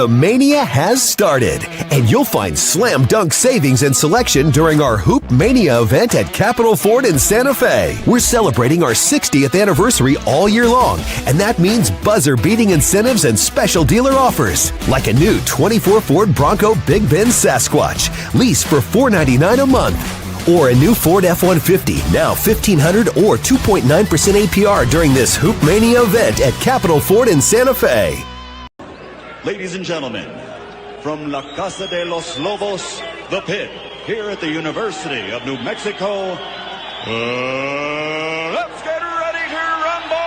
The Mania has started, and you'll find slam dunk savings and selection during our Hoop Mania event at Capitol Ford in Santa Fe. We're celebrating our 60th anniversary all year long, and that means buzzer-beating incentives and special dealer offers, like a new 24 Ford Bronco Big Bend Sasquatch, lease for $499 a month. Or a new Ford F-150, now $1,500 or 2.9% APR during this Hoop Mania event at Capitol Ford in Santa Fe. Ladies and gentlemen, from La Casa de los Lobos, the pit, here at the University of New Mexico, let's get ready to rumble!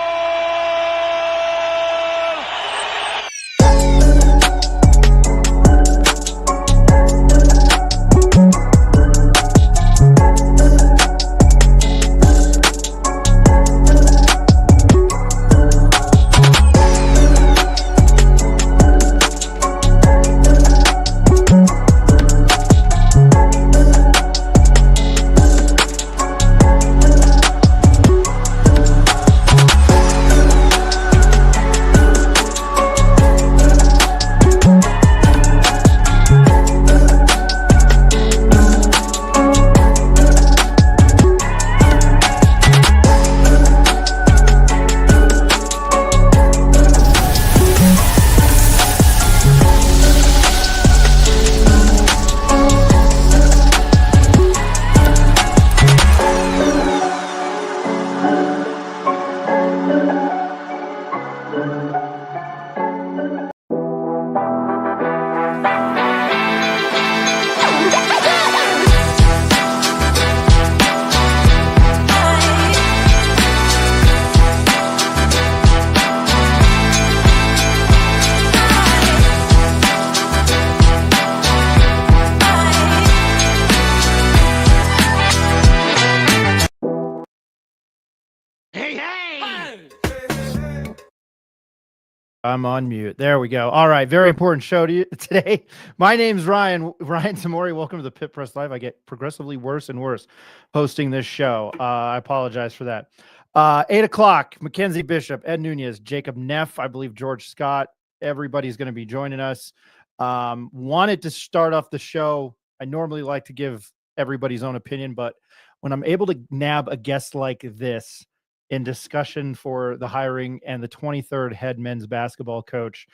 I'm on mute. There we go. All right. Very important show to you today. My name's Ryan Tamori. Welcome to the Pit Press Live. I get progressively worse and worse hosting this show. I apologize for that. 8 o'clock, Mackenzie Bishop, Ed Nunez, Jacob Neff, I believe George Scott. Everybody's going to be joining us. Wanted to start off the show. I normally like to give everybody's own opinion, but when I'm able to nab a guest like this in discussion for the hiring and the 23rd head men's basketball coach,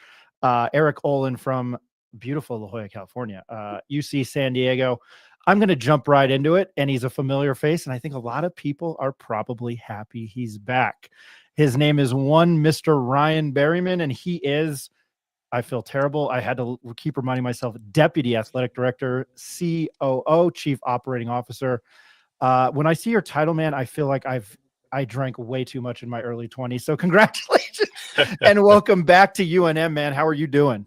Eric Olen from beautiful La Jolla, California, UC San Diego. I'm going to jump right into it, and he's a familiar face, and I think a lot of people are probably happy he's back. His name is one Mr. Ryan Berryman, and he is, I feel terrible, I had to keep reminding myself, Deputy Athletic Director, COO, Chief Operating Officer. When I see your title, man, I feel like I drank way too much in my early 20s. So congratulations and welcome back to UNM, man. How are you doing?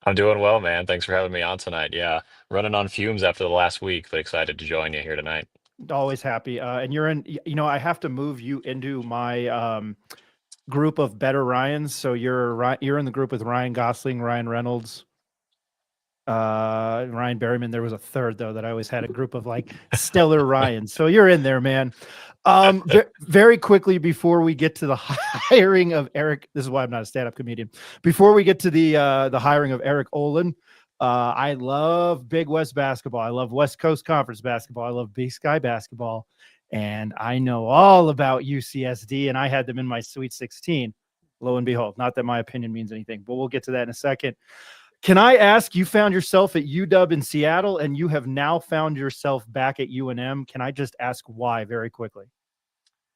I'm doing well, man. Thanks for having me on tonight. Yeah, running on fumes after the last week, but excited to join you here tonight. Always happy. And you're in, I have to move you into my group of better Ryans. So you're in the group with Ryan Gosling, Ryan Reynolds, Ryan Berryman. There was a third, though, that I always had a group of like stellar Ryans. So you're in there, man. Very quickly before we get to the hiring of Eric, this is why I'm not a stand-up comedian. Before we get to the hiring of Eric Olen, I love Big West basketball. I love West Coast Conference basketball. I love Big Sky basketball, and I know all about UCSD, and I had them in my Sweet 16. Lo and behold, not that my opinion means anything, but we'll get to that in a second. Can I ask, you found yourself at UW in Seattle, and you have now found yourself back at UNM. Can I just ask why very quickly?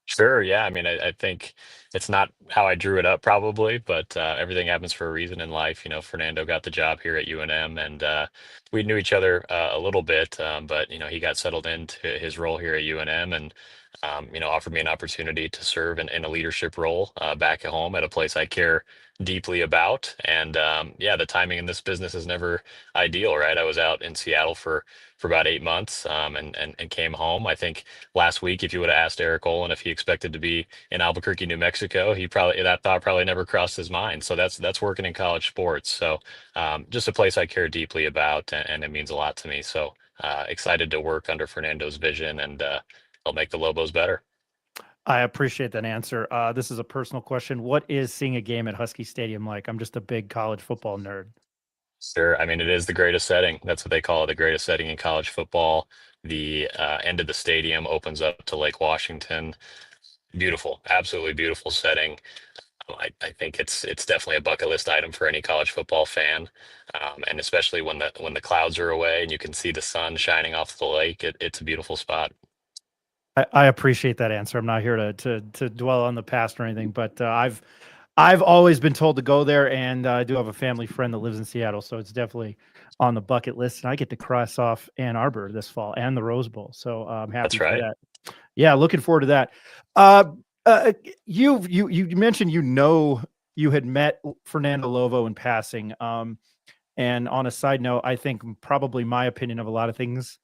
Sure. Yeah. I mean, I think it's not how I drew it up probably, but everything happens for a reason in life. Fernando got the job here at UNM, and we knew each other a little bit, but, he got settled into his role here at UNM, and offered me an opportunity to serve in a leadership role back at home at a place I care deeply about. And yeah, the timing in this business is never ideal, right? I was out in Seattle for about 8 months, and came home. I think last week, if you would have asked Eric Olen if he expected to be in Albuquerque, New Mexico, that thought probably never crossed his mind. So that's working in college sports. So just a place I care deeply about, and it means a lot to me. So excited to work under Fernando's vision, and help make the Lobos better. I appreciate that answer. This is a personal question. What is seeing a game at Husky Stadium like? I'm just a big college football nerd. Sure. I mean, it is the greatest setting. That's what they call it, the greatest setting in college football. The end of the stadium opens up to Lake Washington. Beautiful, absolutely beautiful setting. I think it's definitely a bucket list item for any college football fan, and especially when the clouds are away and you can see the sun shining off the lake. It's a beautiful spot. I appreciate that answer. I'm not here to dwell on the past or anything, but I've always been told to go there, and I do have a family friend that lives in Seattle, so it's definitely on the bucket list. And I get to cross off Ann Arbor this fall and the Rose Bowl, so I'm happy That's for right. that. Yeah, looking forward to that. Uh, you mentioned you had met Fernando Lovo in passing. And on a side note, I think probably my opinion of a lot of things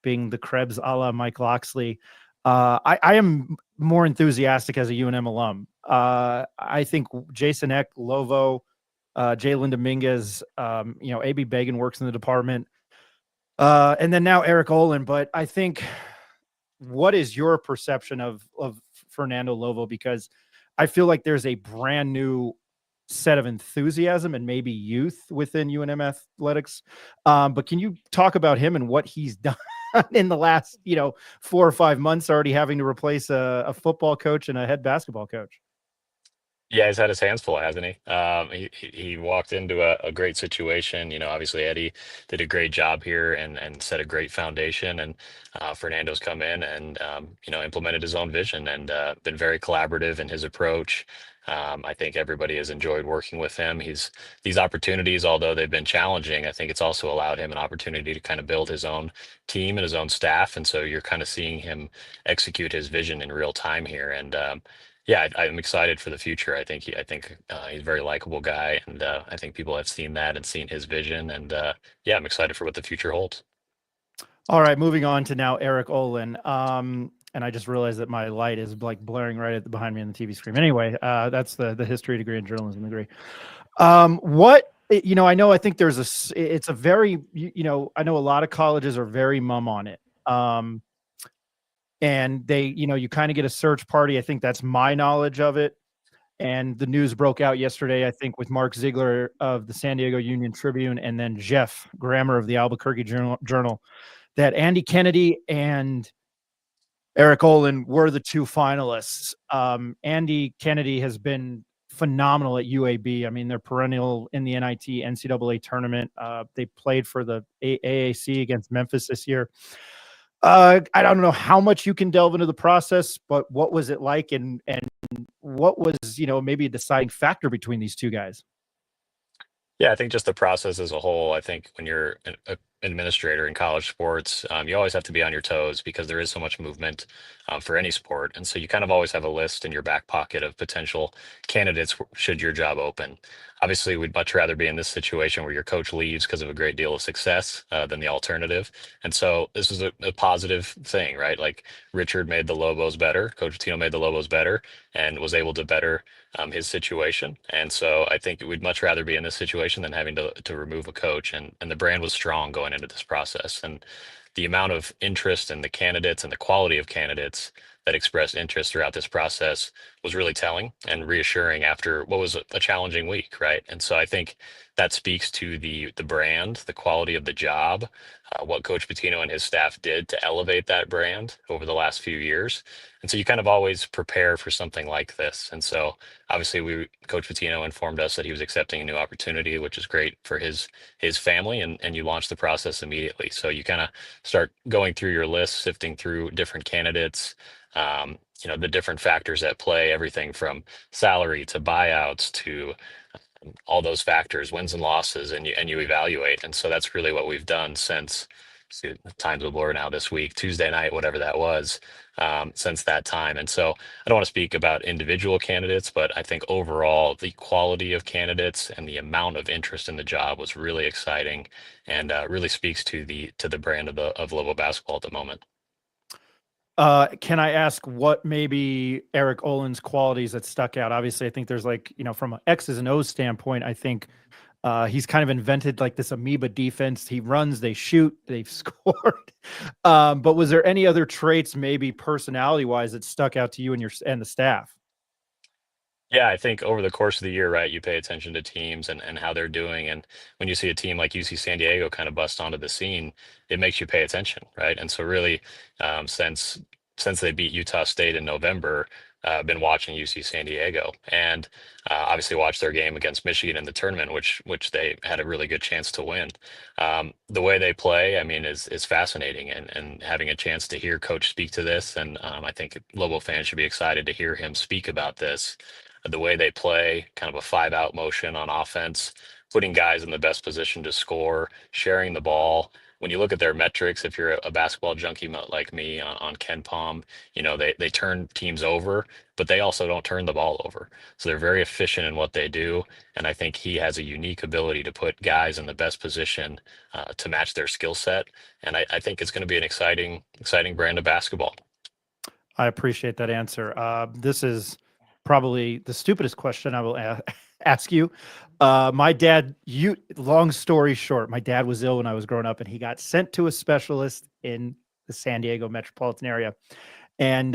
being the Krebs a la Mike Loxley. I am more enthusiastic as a UNM alum. I think Jason Eck, Lovo, Jalen Dominguez, AB Bagan works in the department. And then now Eric Olen. But I think, what is your perception of Fernando Lovo? Because I feel like there's a brand new set of enthusiasm and maybe youth within UNM athletics. But can you talk about him and what he's done in the last, 4 or 5 months, already having to replace a football coach and a head basketball coach? Yeah, he's had his hands full, hasn't he? He walked into a great situation. Obviously Eddie did a great job here and set a great foundation. And Fernando's come in and implemented his own vision and been very collaborative in his approach. I think everybody has enjoyed working with him. These opportunities, although they've been challenging, I think it's also allowed him an opportunity to kind of build his own team and his own staff. And so you're kind of seeing him execute his vision in real time here. And yeah, I'm excited for the future. I think he's a very likable guy, and I think people have seen that and seen his vision. And yeah, I'm excited for what the future holds. All right, moving on to now Eric Olen. And I just realized that my light is like blaring right behind me on the TV screen. Anyway, that's the history degree and journalism degree. I think it's a very, I know a lot of colleges are very mum on it. And they, you kind of get a search party. I think that's my knowledge of it. And the news broke out yesterday, I think, with Mark Ziegler of the San Diego Union Tribune and then Jeff Grammer of the Albuquerque Journal, that Andy Kennedy and Eric Olen were the two finalists. Andy Kennedy has been phenomenal at UAB. I mean, they're perennial in the NIT NCAA tournament. They played for the AAC against Memphis this year. I don't know how much you can delve into the process, but what was it like, and what was, maybe a deciding factor between these two guys? Yeah, I think just the process as a whole. I think when you're an administrator in college sports, you always have to be on your toes because there is so much movement for any sport. And so you kind of always have a list in your back pocket of potential candidates should your job open. Obviously, we'd much rather be in this situation where your coach leaves because of a great deal of success than the alternative. And so this is a positive thing, right? Like Richard made the Lobos better, Coach Tino made the Lobos better, and was able to better his situation. And so I think we'd much rather be in this situation than having to remove a coach. And the brand was strong going into this process. And the amount of interest in the candidates and the quality of candidates that expressed interest throughout this process was really telling and reassuring after what was a challenging week, right? And so I think that speaks to the brand, the quality of the job, what Coach Pitino and his staff did to elevate that brand over the last few years. And so you kind of always prepare for something like this. And so obviously Coach Pitino informed us that he was accepting a new opportunity, which is great for his family, and you launch the process immediately. So you kind of start going through your list, sifting through different candidates, the different factors at play, everything from salary to buyouts to all those factors, wins and losses, and you evaluate. And so that's really what we've done since, see, times will blur now, this week, Tuesday night, whatever that was, since that time. And so I don't want to speak about individual candidates, but I think overall the quality of candidates and the amount of interest in the job was really exciting, and really speaks to the brand of Lobo basketball at the moment. Can I ask what maybe Eric Olen's qualities that stuck out? Obviously, I think there's from an X's and O's standpoint, I think he's kind of invented like this amoeba defense. He runs, they shoot, they've scored. But was there any other traits, maybe personality wise, that stuck out to you and the staff? Yeah, I think over the course of the year, right, you pay attention to teams and how they're doing. And when you see a team like UC San Diego kind of bust onto the scene, it makes you pay attention, right? And so really, since they beat Utah State in November, I've been watching UC San Diego and obviously watched their game against Michigan in the tournament, which they had a really good chance to win. The way they play, I mean, is fascinating, and having a chance to hear Coach speak to this, and I think Lobo fans should be excited to hear him speak about this, the way they play, kind of a five out motion on offense, putting guys in the best position to score, sharing the ball. When you look at their metrics, if you're a basketball junkie like me on Ken Palm, they turn teams over, but they also don't turn the ball over. So they're very efficient in what they do. And I think he has a unique ability to put guys in the best position to match their skill set. And I think it's going to be an exciting brand of basketball. I appreciate that answer. This is probably the stupidest question I will ask you. My dad, long story short, my dad was ill when I was growing up, and he got sent to a specialist in the San Diego metropolitan area. And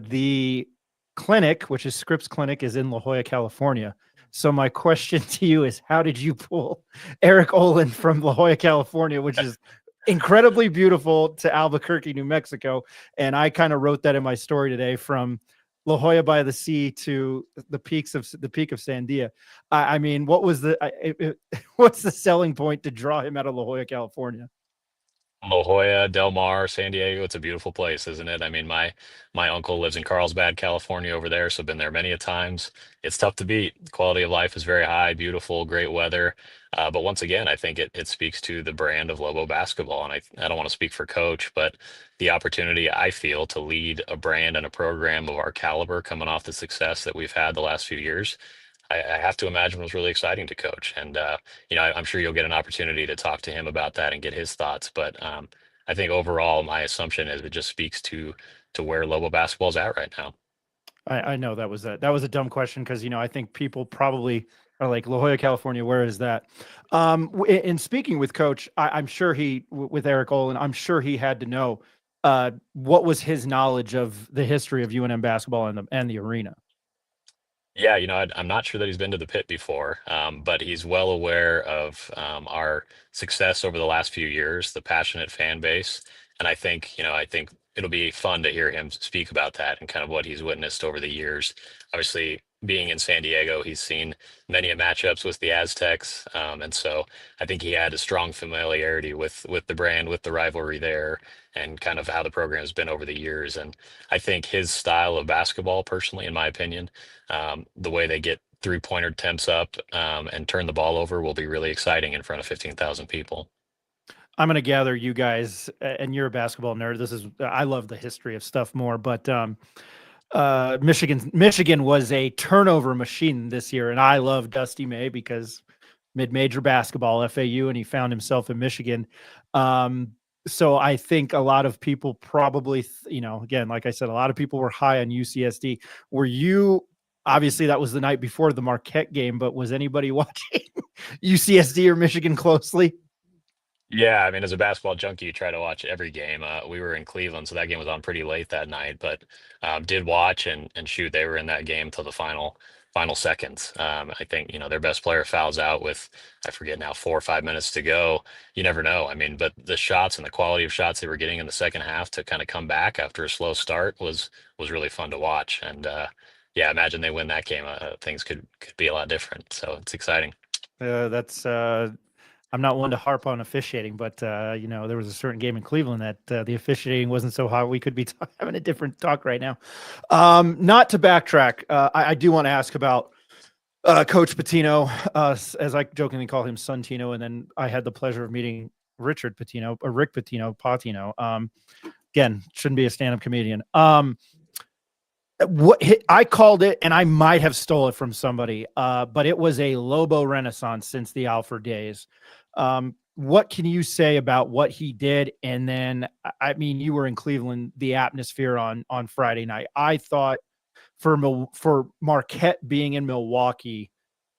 the clinic, which is Scripps Clinic, is in La Jolla, California. So my question to you is, how did you pull Eric Olen from La Jolla, California, which is incredibly beautiful, to Albuquerque, New Mexico? And I kind of wrote that in my story today, from La Jolla by the sea to the peak of Sandia. I mean, what's the selling point to draw him out of La Jolla, California? La Jolla, Del Mar, San Diego. It's a beautiful place, isn't it? I mean, my uncle lives in Carlsbad, California over there, so been there many a times. It's tough to beat. Quality of life is very high, beautiful, great weather. But once again, I think it speaks to the brand of Lobo basketball. And I don't want to speak for coach, but the opportunity I feel to lead a brand and a program of our caliber coming off the success that we've had the last few years, I have to imagine was really exciting to coach. And I'm sure you'll get an opportunity to talk to him about that and get his thoughts. But I think overall, my assumption is it just speaks to where Lobo basketball's at right now. I know that was a dumb question, because I think people probably are like, La Jolla, California, where is that? In speaking with Coach, I'm sure with Eric Olen, I'm sure he had to know what was his knowledge of the history of UNM basketball and the arena. Yeah, I'm not sure that he's been to the pit before, but he's well aware of our success over the last few years, the passionate fan base, and I think it'll be fun to hear him speak about that and kind of what he's witnessed over the years. Obviously, being in San Diego, he's seen many a matchups with the Aztecs, and so I think he had a strong familiarity with the brand, with the rivalry there, and kind of how the program has been over the years. And I think his style of basketball, personally, in my opinion, the way they get three-pointer attempts up and turn the ball over will be really exciting in front of 15,000 people. I'm going to gather you guys, and you're a basketball nerd. I love the history of stuff more, but Michigan was a turnover machine this year, and I love Dusty May because mid-major basketball, FAU, and he found himself in Michigan. So I think a lot of people probably, again, like I said, a lot of people were high on UCSD. Were you? Obviously, that was the night before the Marquette game, but was anybody watching UCSD or Michigan closely? Yeah, I mean, as a basketball junkie, you try to watch every game. We were in Cleveland, so that game was on pretty late that night, but did watch and shoot. They were in that game till the final seconds. I think their best player fouls out with, I forget now, 4 or 5 minutes to go. You never know. I mean, but the shots and the quality of shots they were getting in the second half to kind of come back after a slow start was really fun to watch. And yeah, imagine they win that game. Things could be a lot different. So it's exciting. That's I'm not one to harp on officiating, but there was a certain game in Cleveland that the officiating wasn't so hot. We could be having a different talk right now. Not to backtrack, I do want to ask about Coach Pitino, as I jokingly call him, Son Tino, and then I had the pleasure of meeting Rick Pitino. Again, shouldn't be a stand-up comedian. What I called it, and I might have stole it from somebody, but it was a Lobo renaissance since the Alford days. What can you say about what he did? And then, I mean, you were in Cleveland, the atmosphere on Friday night. I thought for Marquette being in Milwaukee,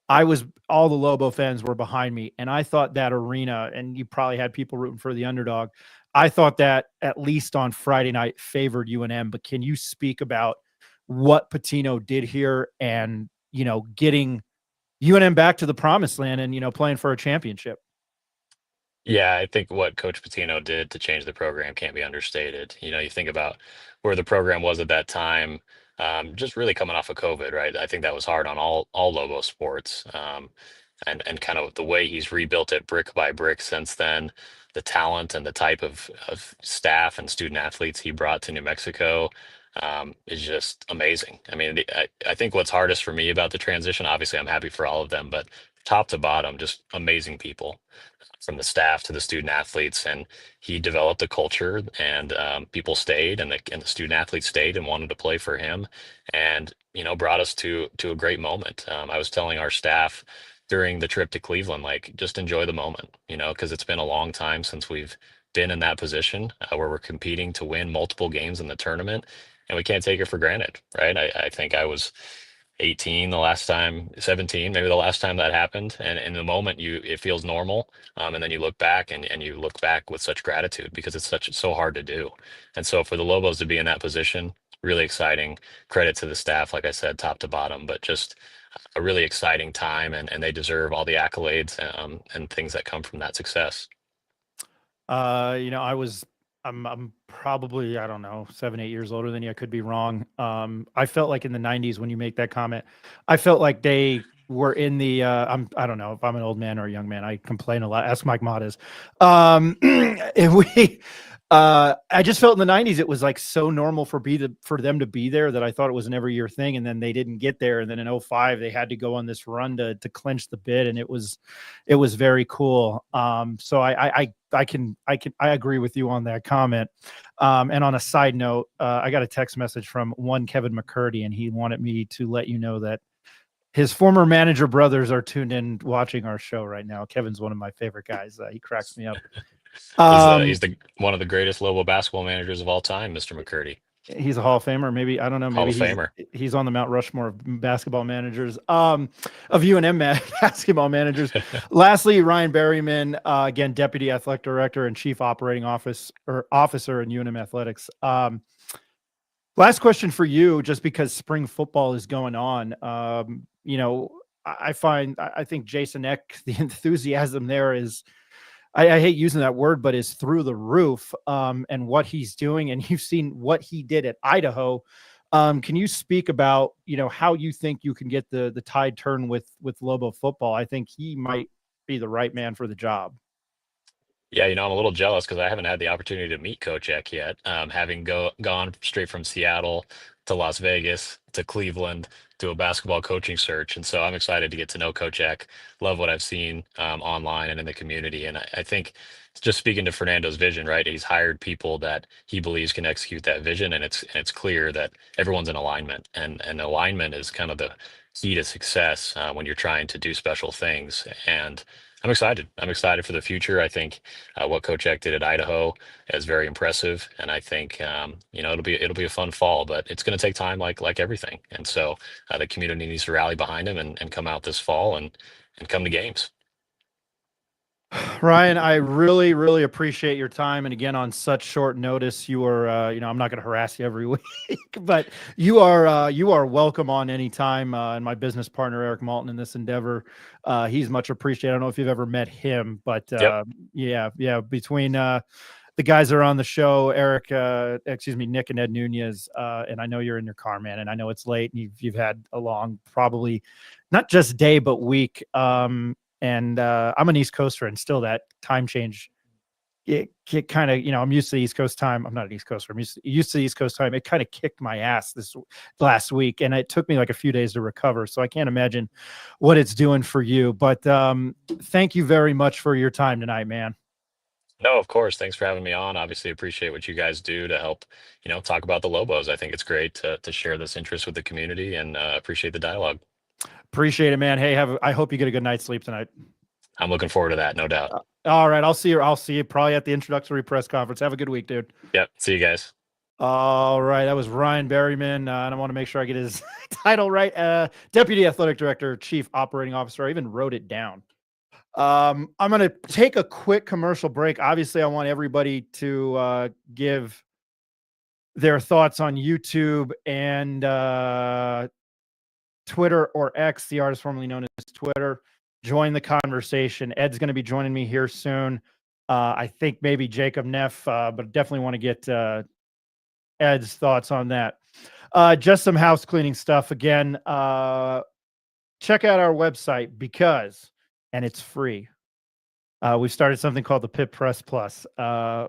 all the Lobo fans were behind me, and I thought that arena, and you probably had people rooting for the underdog. I thought that at least on Friday night favored UNM. But can you speak about what Pitino did here and getting UNM back to the promised land and playing for a championship. Yeah, I think what Coach Patino did to change the program can't be understated. You think about where the program was at that time, just really coming off of COVID, right? I think that was hard on all Lobo sports, and kind of the way he's rebuilt it brick by brick since then. The talent and the type of staff and student athletes he brought to New Mexico is just amazing. I mean, I think what's hardest for me about the transition, obviously, I'm happy for all of them, but top to bottom, just amazing people from the staff to the student athletes, and he developed a culture, and people stayed, and the student athletes stayed and wanted to play for him, and brought us to a great moment. I was telling our staff during the trip to Cleveland, like, just enjoy the moment, because it's been a long time since we've been in that position where we're competing to win multiple games in the tournament, and we can't take it for granted, right? I think I was 18 the last time, 17 maybe the last time that happened, and in the moment it feels normal, and then you look back, and you look back with such gratitude because it's so hard to do. And so for the Lobos to be in that position, really exciting. Credit to the staff, like I said, top to bottom, but just a really exciting time, and they deserve all the accolades, and things that come from that success. I'm probably, I don't know, 7, 8 years older than you. I could be wrong. I felt like in the 90s, when you make that comment, I felt like they were in the, I don't know if I'm an old man or a young man. I complain a lot. Ask Mike Mottes. I just felt in the 90s, it was like so normal for them to be there that I thought it was an every year thing. And then they didn't get there. And then in 05, they had to go on this run to clinch the bid. And it was very cool. So I agree with you on that comment. And on a side note, I got a text message from one Kevin McCurdy, and he wanted me to let you know that his former manager brothers are tuned in watching our show right now. Kevin's one of my favorite guys. He cracks me up. He's the one of the greatest Lobo basketball managers of all time, Mr. McCurdy. He's a Hall of Famer. Maybe, I don't know. Hall Maybe of Famer. He's on the Mount Rushmore of basketball managers, of UNM basketball managers. Lastly, Ryan Berryman, again, Deputy Athletic Director and Chief Operating Officer in UNM Athletics. Last question for you, just because spring football is going on. I think Jason Eck, the enthusiasm there is, I hate using that word, but is through the roof, and what he's doing. And you've seen what he did at Idaho. Can you speak about, how you think you can get the tide turn with Lobo football? I think he might be the right man for the job. Yeah, I'm a little jealous because I haven't had the opportunity to meet Coach Eck yet. Having gone straight from Seattle to Las Vegas to Cleveland to a basketball coaching search, and so I'm excited to get to know Coach Eck. Love what I've seen online and in the community, and I think just speaking to Fernando's vision, right? He's hired people that he believes can execute that vision, and it's clear that everyone's in alignment, and alignment is kind of the key to success when you're trying to do special things. And I'm excited. I'm excited for the future. I think what Coach Eck did at Idaho is very impressive, and I think it'll be a fun fall, but it's going to take time, like everything. And so the community needs to rally behind him, and come out this fall, and come to games. Ryan, I really, really appreciate your time. And again, on such short notice, you are, I'm not going to harass you every week, but you are welcome on any time. And my business partner, Eric Malton, in this endeavor, he's much appreciated. I don't know if you've ever met him, but Yep. yeah, between the guys that are on the show, Eric, Nick and Ed Nunez, and I know you're in your car, man, and I know it's late, and you've had a long, probably not just day, but week. And I'm an East Coaster, and still that time change, it kind of, I'm used to the East Coast time. I'm not an East Coaster. I'm used to the East Coast time. It kind of kicked my ass this last week, and it took me like a few days to recover. So I can't imagine what it's doing for you. But thank you very much for your time tonight, man. No, of course. Thanks for having me on. Obviously, appreciate what you guys do to help, talk about the Lobos. I think it's great to share this interest with the community, and appreciate the dialogue. Appreciate it, man. Hey, I hope you get a good night's sleep tonight. I'm looking forward to that, no doubt. All right. I'll see you probably at the introductory press conference. Have a good week, dude. Yep. See you guys. All right. That was Ryan Berryman. And I want to make sure I get his title right. Deputy Athletic Director, Chief Operating Officer. I even wrote it down. I'm going to take a quick commercial break. Obviously, I want everybody to give their thoughts on YouTube and Twitter or X, the artist formerly known as Twitter. Join the conversation. Ed's going to be joining me here soon. I think maybe Jacob Neff, but definitely want to get Ed's thoughts on that. Just some house cleaning stuff again. Check out our website and it's free. We've started something called the Pit Press Plus,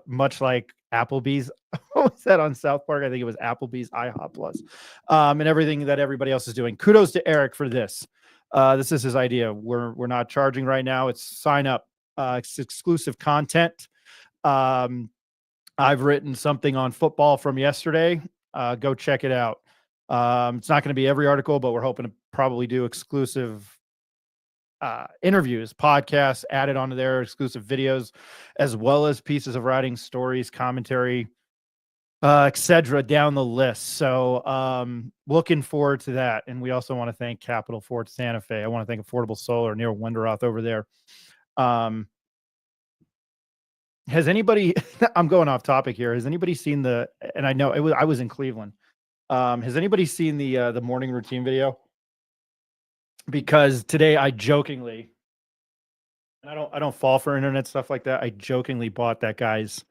much like Applebee's. What was that on South Park? I think it was Applebee's IHOP Plus, and everything that everybody else is doing. Kudos to Eric for this. This is his idea. We're not charging right now. It's sign up. It's exclusive content. I've written something on football from yesterday. Go check it out. It's not going to be every article, but we're hoping to probably do exclusive interviews, podcasts added onto their exclusive videos, as well as pieces of writing, stories, commentary, etc. down the list. So looking forward to that. And we also want to thank Capital Ford Santa Fe. I want to thank Affordable Solar, Neil Wenderoth over there. Has anybody, I'm going off topic here. Has anybody seen and I know I was in Cleveland. Has anybody seen the morning routine video? Because today I jokingly, and I don't fall for internet stuff like that. I jokingly bought that guy's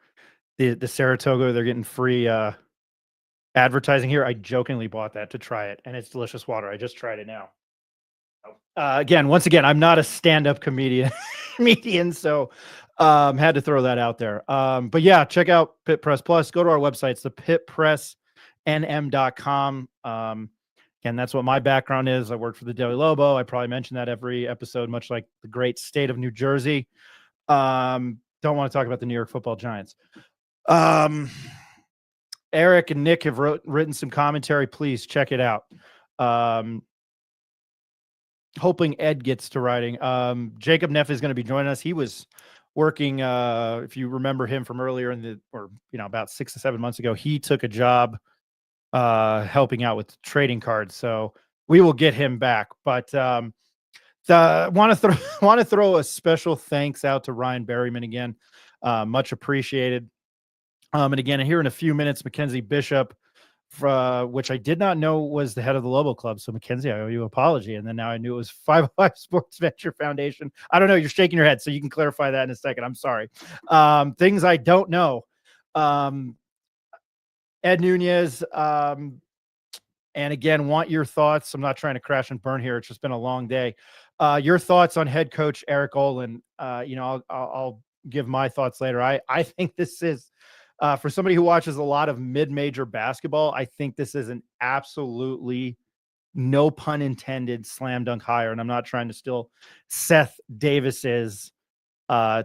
the Saratoga. They're getting free advertising here. I jokingly bought that to try it, and it's delicious water. I just tried it now. Once again, I'm not a stand-up comedian, so had to throw that out there. But yeah, check out Pit Press Plus. Go to our website. It's the pitpressnm.com. And that's what my background is. I work for the Daily Lobo. I probably mention that every episode, much like the great state of New Jersey. Don't want to talk about the New York Football Giants. Eric and Nick have written some commentary. Please check it out. Hoping Ed gets to writing. Jacob Neff is going to be joining us. He was working, if you remember him from earlier about 6 to 7 months ago, he took a job helping out with trading cards. So we will get him back. But want to throw a special thanks out to Ryan Berryman again. Much appreciated. And again, here in a few minutes, Mackenzie Bishop, which I did not know was the head of the Lobo Club. So Mackenzie, I owe you an apology. And then now I knew it was 505 Sports Venture Foundation. I don't know. You're shaking your head, so you can clarify that in a second. I'm sorry. Things I don't know. Ed Nunez, and again, want your thoughts. I'm not trying to crash and burn here. It's just been a long day. Your thoughts on head coach Eric Olen. I'll give my thoughts later. I think this is, for somebody who watches a lot of mid-major basketball, I think this is an absolutely, no pun intended, slam dunk hire. And I'm not trying to steal Seth Davis's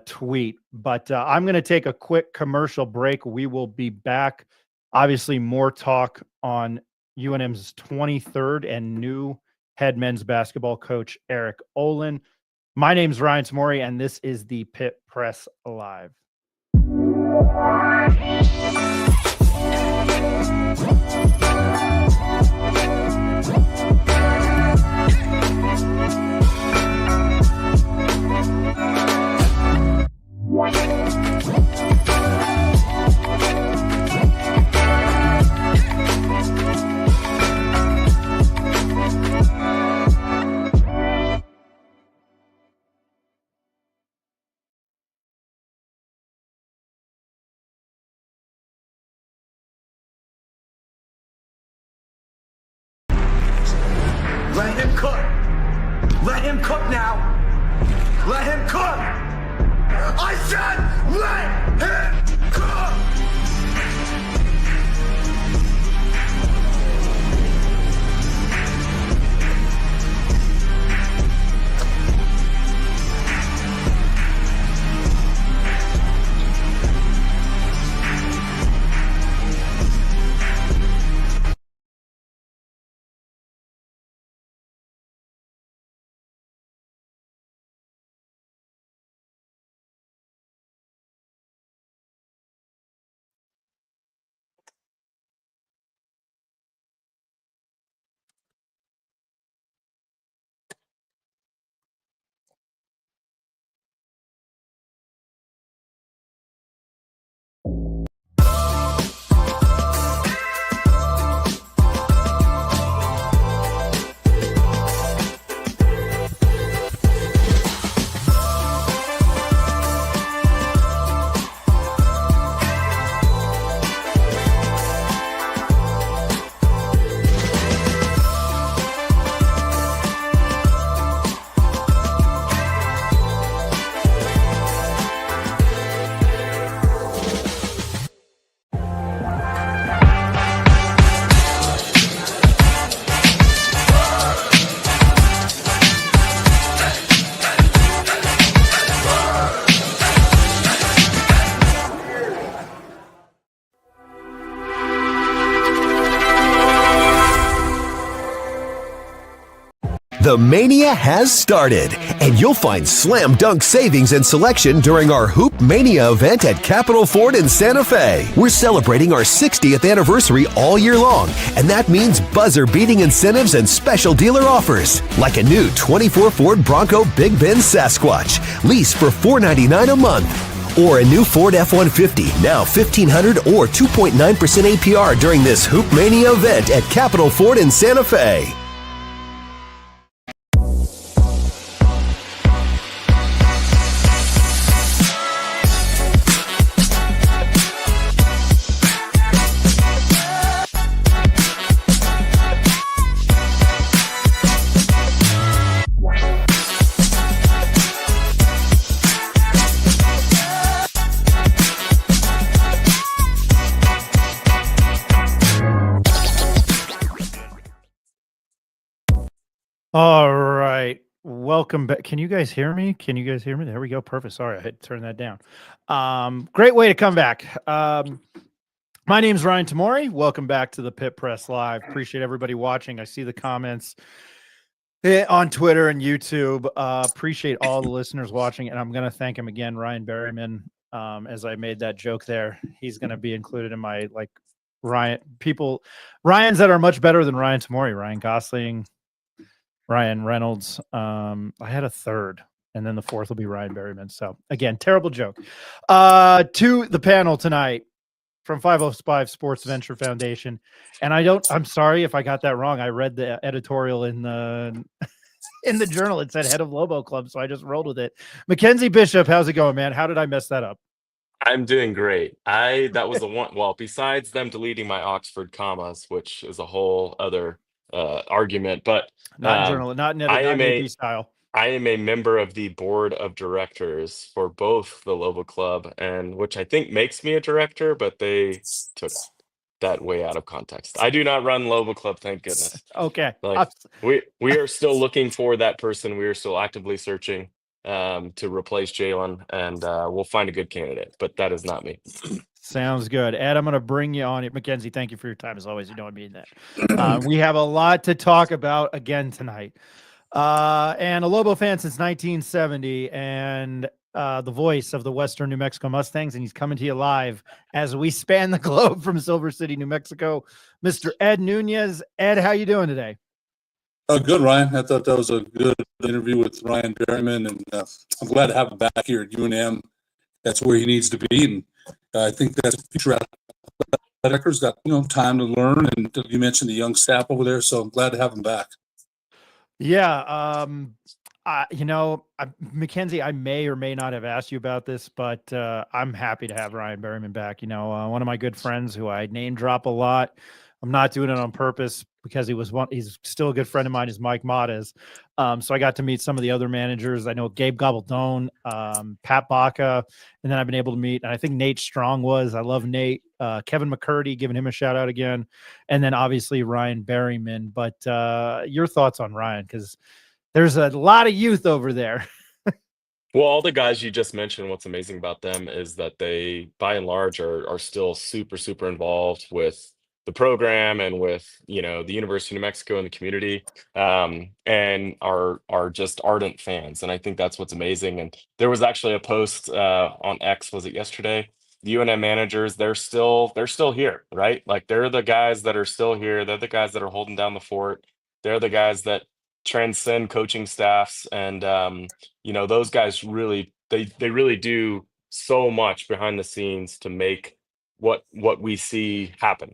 tweet, but I'm going to take a quick commercial break. We will be back. Obviously, more talk on UNM's 23rd and new head men's basketball coach, Eric Olen. My name's Ryan Tamori, and this is the Pit Press Live. Let him cook. Let him cook now. Let him cook. I said let him cook. The Mania has started, and you'll find slam dunk savings and selection during our Hoop Mania event at Capitol Ford in Santa Fe. We're celebrating our 60th anniversary all year long, and that means buzzer-beating incentives and special dealer offers, like a new 24 Ford Bronco Big Bend Sasquatch, lease for $499 a month. Or a new Ford F-150, now $1,500 or 2.9% APR during this Hoop Mania event at Capitol Ford in Santa Fe. All right. Welcome back. Can you guys hear me? There we go. Perfect. Sorry, I had to turn that down. Great way to come back. My name's Ryan Tamori. Welcome back to the Pit Press Live. Appreciate everybody watching. I see the comments on Twitter and YouTube. Appreciate all the listeners watching, and I'm going to thank him again, Ryan Berryman. As I made that joke there, he's going to be included in my Ryans that are much better than Ryan Tamori, Ryan Gosling, Ryan Reynolds. I had a third, and then the fourth will be Ryan Berryman. So again, terrible joke. To the panel tonight from 505 Sports Venture Foundation. And I'm sorry if I got that wrong. I read the editorial in the journal. It said head of Lobo Club, so I just rolled with it. Mackenzie Bishop, how's it going, man? How did I mess that up? I'm doing great. That was the one. Well, besides them deleting my Oxford commas, which is a whole other argument, but not journal, not AP style. I am a member of the board of directors for both the Lobo Club, and which I think makes me a director, but they took that way out of context. I do not run Lobo Club, thank goodness. Okay. We are still looking for that person. We are still actively searching to replace Jalen, and we'll find a good candidate, but that is not me. Sounds good. Ed, I'm going to bring you on it. Mackenzie, thank you for your time as always. You know I mean that. We have a lot to talk about again tonight. And a Lobo fan since 1970 and the voice of the Western New Mexico Mustangs, and he's coming to you live as we span the globe from Silver City, New Mexico, Mr. Ed Nunez. Ed, how you doing today? Good, Ryan. I thought that was a good interview with Ryan Berryman, and I'm glad to have him back here at UNM. That's where he needs to be, and I think that's the future athletics got time to learn. And you mentioned the young staff over there, so I'm glad to have him back. Yeah, Mackenzie, I may or may not have asked you about this, but I'm happy to have Ryan Berryman back. One of my good friends who I name drop a lot. I'm not doing it on purpose because he's still a good friend of mine, is Mike Matas. So I got to meet some of the other managers. I know Gabe Gobaldone, Pat Baca, and then I've been able to meet, and I think Nate Strong I love Nate, Kevin McCurdy, giving him a shout out again. And then obviously Ryan Berryman. But your thoughts on Ryan, because there's a lot of youth over there. Well, all the guys you just mentioned, what's amazing about them is that they, by and large, are still super, super involved with the program and with the University of New Mexico and the community, and are just ardent fans. And I think that's what's amazing. And there was actually a post on X, was it yesterday? The UNM managers, they're still here, right? Like, they're the guys that are still here. They're the guys that are holding down the fort. They're the guys that transcend coaching staffs, and those guys really they really do so much behind the scenes to make what we see happen.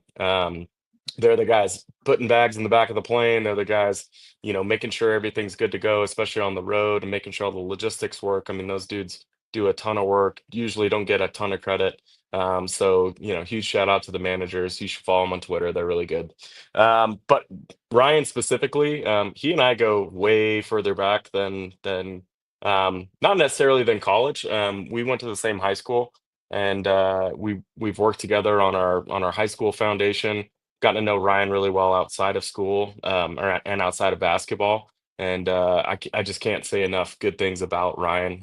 They're the guys putting bags in the back of the plane. They're the guys, making sure everything's good to go, especially on the road, and making sure all the logistics work. I mean, those dudes do a ton of work, usually don't get a ton of credit. So, huge shout out to the managers. You should follow them on Twitter. They're really good. But Ryan specifically, he and I go way further back than not necessarily than college. We went to the same high school, and we've worked together on our high school foundation. Gotten to know Ryan really well outside of school, and outside of basketball. And I just can't say enough good things about Ryan.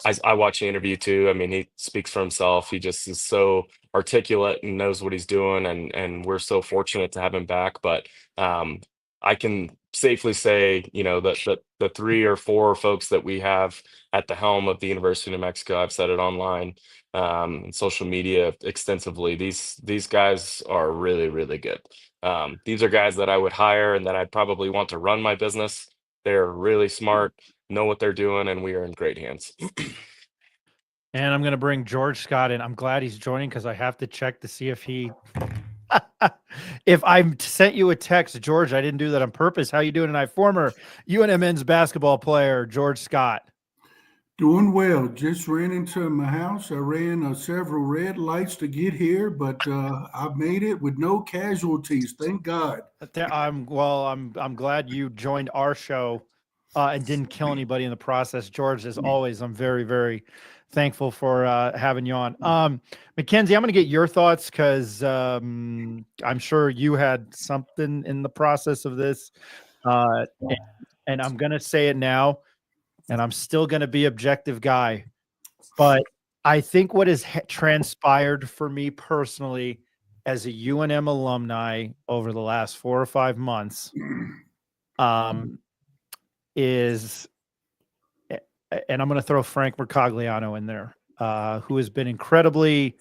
I watch the interview too. I mean, he speaks for himself. He just is so articulate and knows what he's doing, and we're so fortunate to have him back. But I can safely say, that the 3 or 4 folks that we have at the helm of the University of New Mexico, I've said it online, and social media extensively. These guys are really, really good. These are guys that I would hire and that I'd probably want to run my business. They're really smart, know what they're doing, and we are in great hands. And I'm going to bring George Scott in. I'm glad he's joining because I have to check to see if he if I sent you a text, George. I didn't do that on purpose. How you doing tonight? Former UNM men's basketball player George Scott. Doing well. Just ran into my house. I ran several red lights to get here, but I made it with no casualties. Thank God. I'm glad you joined our show and didn't kill anybody in the process. George, as always, I'm very, very thankful for having you on. Mackenzie, I'm going to get your thoughts because I'm sure you had something in the process of this. And I'm going to say it now, and I'm still going to be objective guy. But I think what has transpired for me personally as a UNM alumni over the last 4 or 5 months is, and I'm going to throw Frank Mercogliano in there, who has been incredibly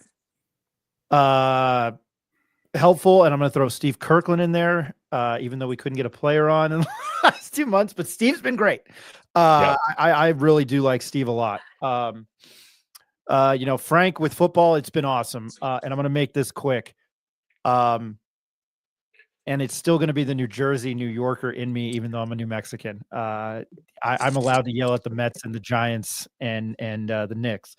helpful. And I'm going to throw Steve Kirkland in there, even though we couldn't get a player on in the last 2 months, but Steve's been great. I really do like Steve a lot. Frank with football, it's been awesome. And I'm going to make this quick. And it's still going to be the New Jersey, New Yorker in me, even though I'm a New Mexican. I'm allowed to yell at the Mets and the Giants and the Knicks.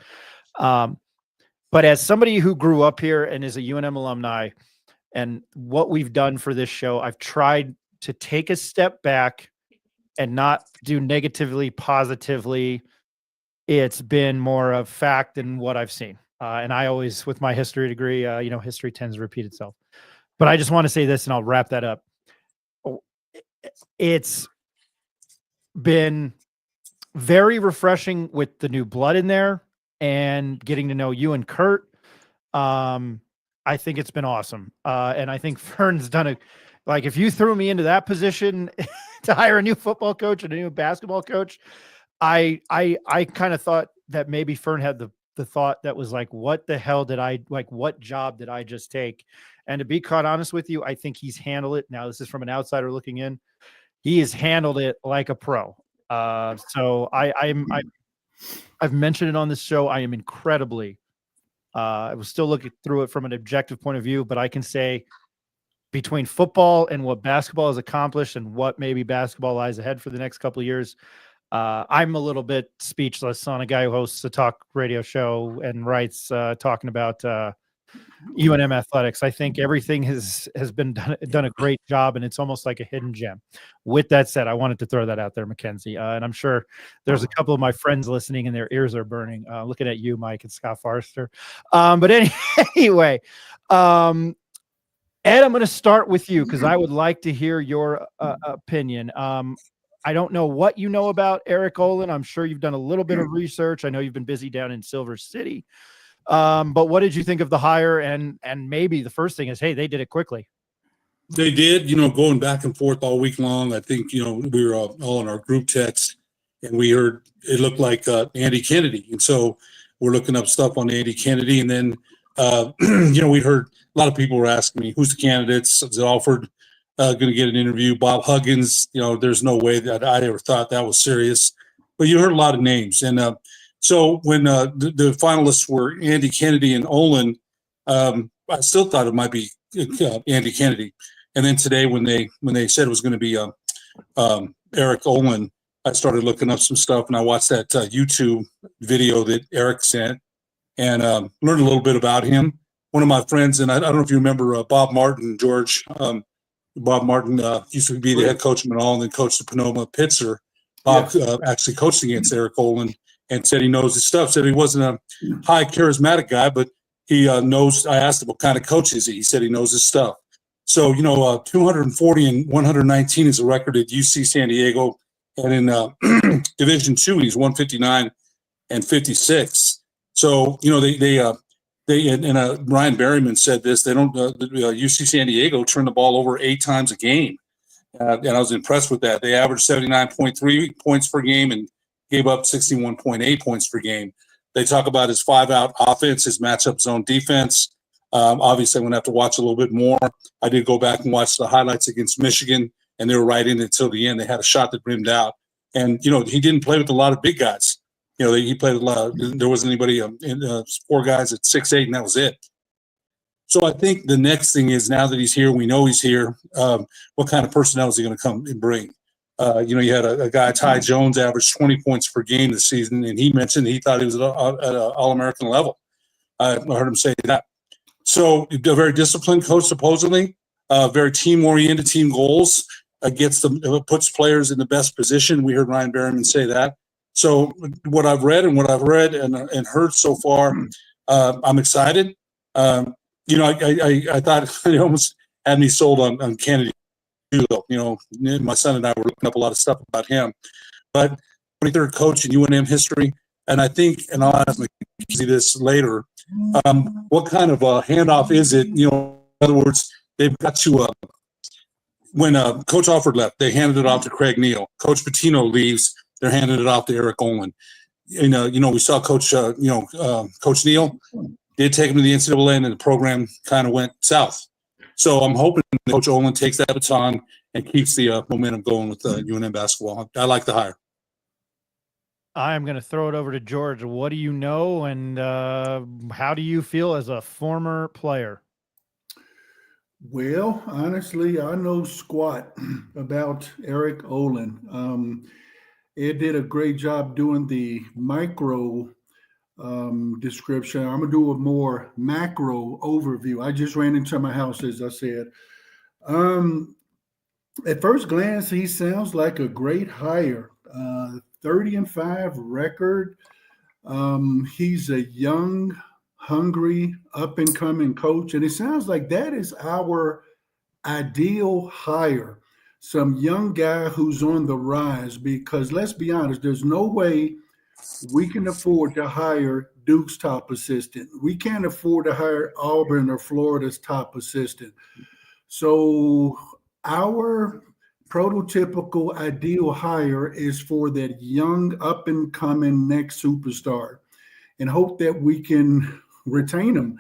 But as somebody who grew up here and is a UNM alumni, and what we've done for this show, I've tried to take a step back and not do negatively, positively. It's been more of fact than what I've seen. And I always, with my history degree, history tends to repeat itself. But I just want to say this, and I'll wrap that up. It's been very refreshing with the new blood in there and getting to know you and Kurt. I think it's been awesome. And I think Fern's done if you threw me into that position to hire a new football coach and a new basketball coach, I kind of thought that maybe Fern had the thought that was like, what the hell what job did I just take? And to be quite honest with you, I think he's handled it. Now, this is from an outsider looking in. He has handled it like a pro. So I've mentioned it on this show. I am incredibly, I was still looking through it from an objective point of view, but I can say between football and what basketball has accomplished and what maybe basketball lies ahead for the next couple of years, I'm a little bit speechless on a guy who hosts a talk radio show and writes talking about UNM athletics. I think everything has been done a great job, and it's almost like a hidden gem. With that said, I wanted to throw that out there, Mackenzie, and I'm sure there's a couple of my friends listening and their ears are burning, looking at you, Mike, and Scott Forrester. But anyway, Ed, I'm going to start with you because I would like to hear your opinion. I don't know what you know about Eric Olen. I'm sure you've done a little bit of research. I know you've been busy down in Silver City. But what did you think of the hire? And maybe the first thing is, hey, they did it quickly. They did, going back and forth all week long. I think, we were all in our group text and we heard it looked like Andy Kennedy. And so we're looking up stuff on Andy Kennedy. And then, we heard a lot of people were asking me, who's the candidates? Is Alford going to get an interview? Bob Huggins, there's no way that I ever thought that was serious. But you heard a lot of names. And so when the finalists were Andy Kennedy and Olen, I still thought it might be Andy Kennedy. And then today when they said it was going to be Eric Olen, I started looking up some stuff and I watched that YouTube video that Eric sent and learned a little bit about him. One of my friends, and I don't know if you remember Bob Martin, George. Bob Martin used to be the head coach of Manal and then coached the Sonoma Pitzer. Bob actually coached against Eric Olen and said he knows his stuff. Said he wasn't a high charismatic guy, but he knows. I asked him what kind of coach is he. He said he knows his stuff. So 240 and 119 is a record at UC San Diego, and in Division II he's 159 and 56. So they Ryan Berryman said this. They don't UC San Diego turn the ball over 8 times a game, and I was impressed with that. They averaged 79.3 points per game and gave up 61.8 points per game. They talk about his 5-out offense, his matchup zone defense. Obviously, I'm going to have to watch a little bit more. I did go back and watch the highlights against Michigan, and they were right in until the end. They had a shot that rimmed out. And, he didn't play with a lot of big guys. He played with a lot of, there wasn't anybody, 4 guys at 6'8", and that was it. So I think the next thing is, now that he's here, we know he's here, what kind of personnel is he going to come and bring? You had a guy, Ty Jones, averaged 20 points per game this season, and he mentioned he thought he was at an All-American level. I heard him say that. So a very disciplined coach, supposedly, very team-oriented, team goals, puts players in the best position. We heard Ryan Berryman say that. So what I've read and and heard so far, I'm excited. I thought it almost had me sold on Kennedy. My son and I were looking up a lot of stuff about him. But 23rd coach in UNM history, and I think, and I'll ask McKenzie this later, what kind of a handoff is it? In other words, they've got to when Coach Alford left, they handed it off to Craig Neal. Coach Patino leaves, they're handing it off to Eric Olen. We saw Coach Neal did take him to the NCAA, and the program kind of went south. So I'm hoping Coach Olen takes that baton and keeps the momentum going with UNM basketball. I like the hire. I'm going to throw it over to George. What do you know, and how do you feel as a former player? Well, honestly, I know squat about Eric Olen. It did a great job doing the micro description. I'm going to do a more macro overview. I just ran into my house, as I said. At first glance, he sounds like a great hire. 30-5 record. He's a young, hungry, up-and-coming coach, and it sounds like that is our ideal hire. Some young guy who's on the rise, because let's be honest, there's no way we can afford to hire Duke's top assistant. We can't afford to hire Auburn or Florida's top assistant. So our prototypical ideal hire is for that young up-and-coming next superstar, and hope that we can retain him,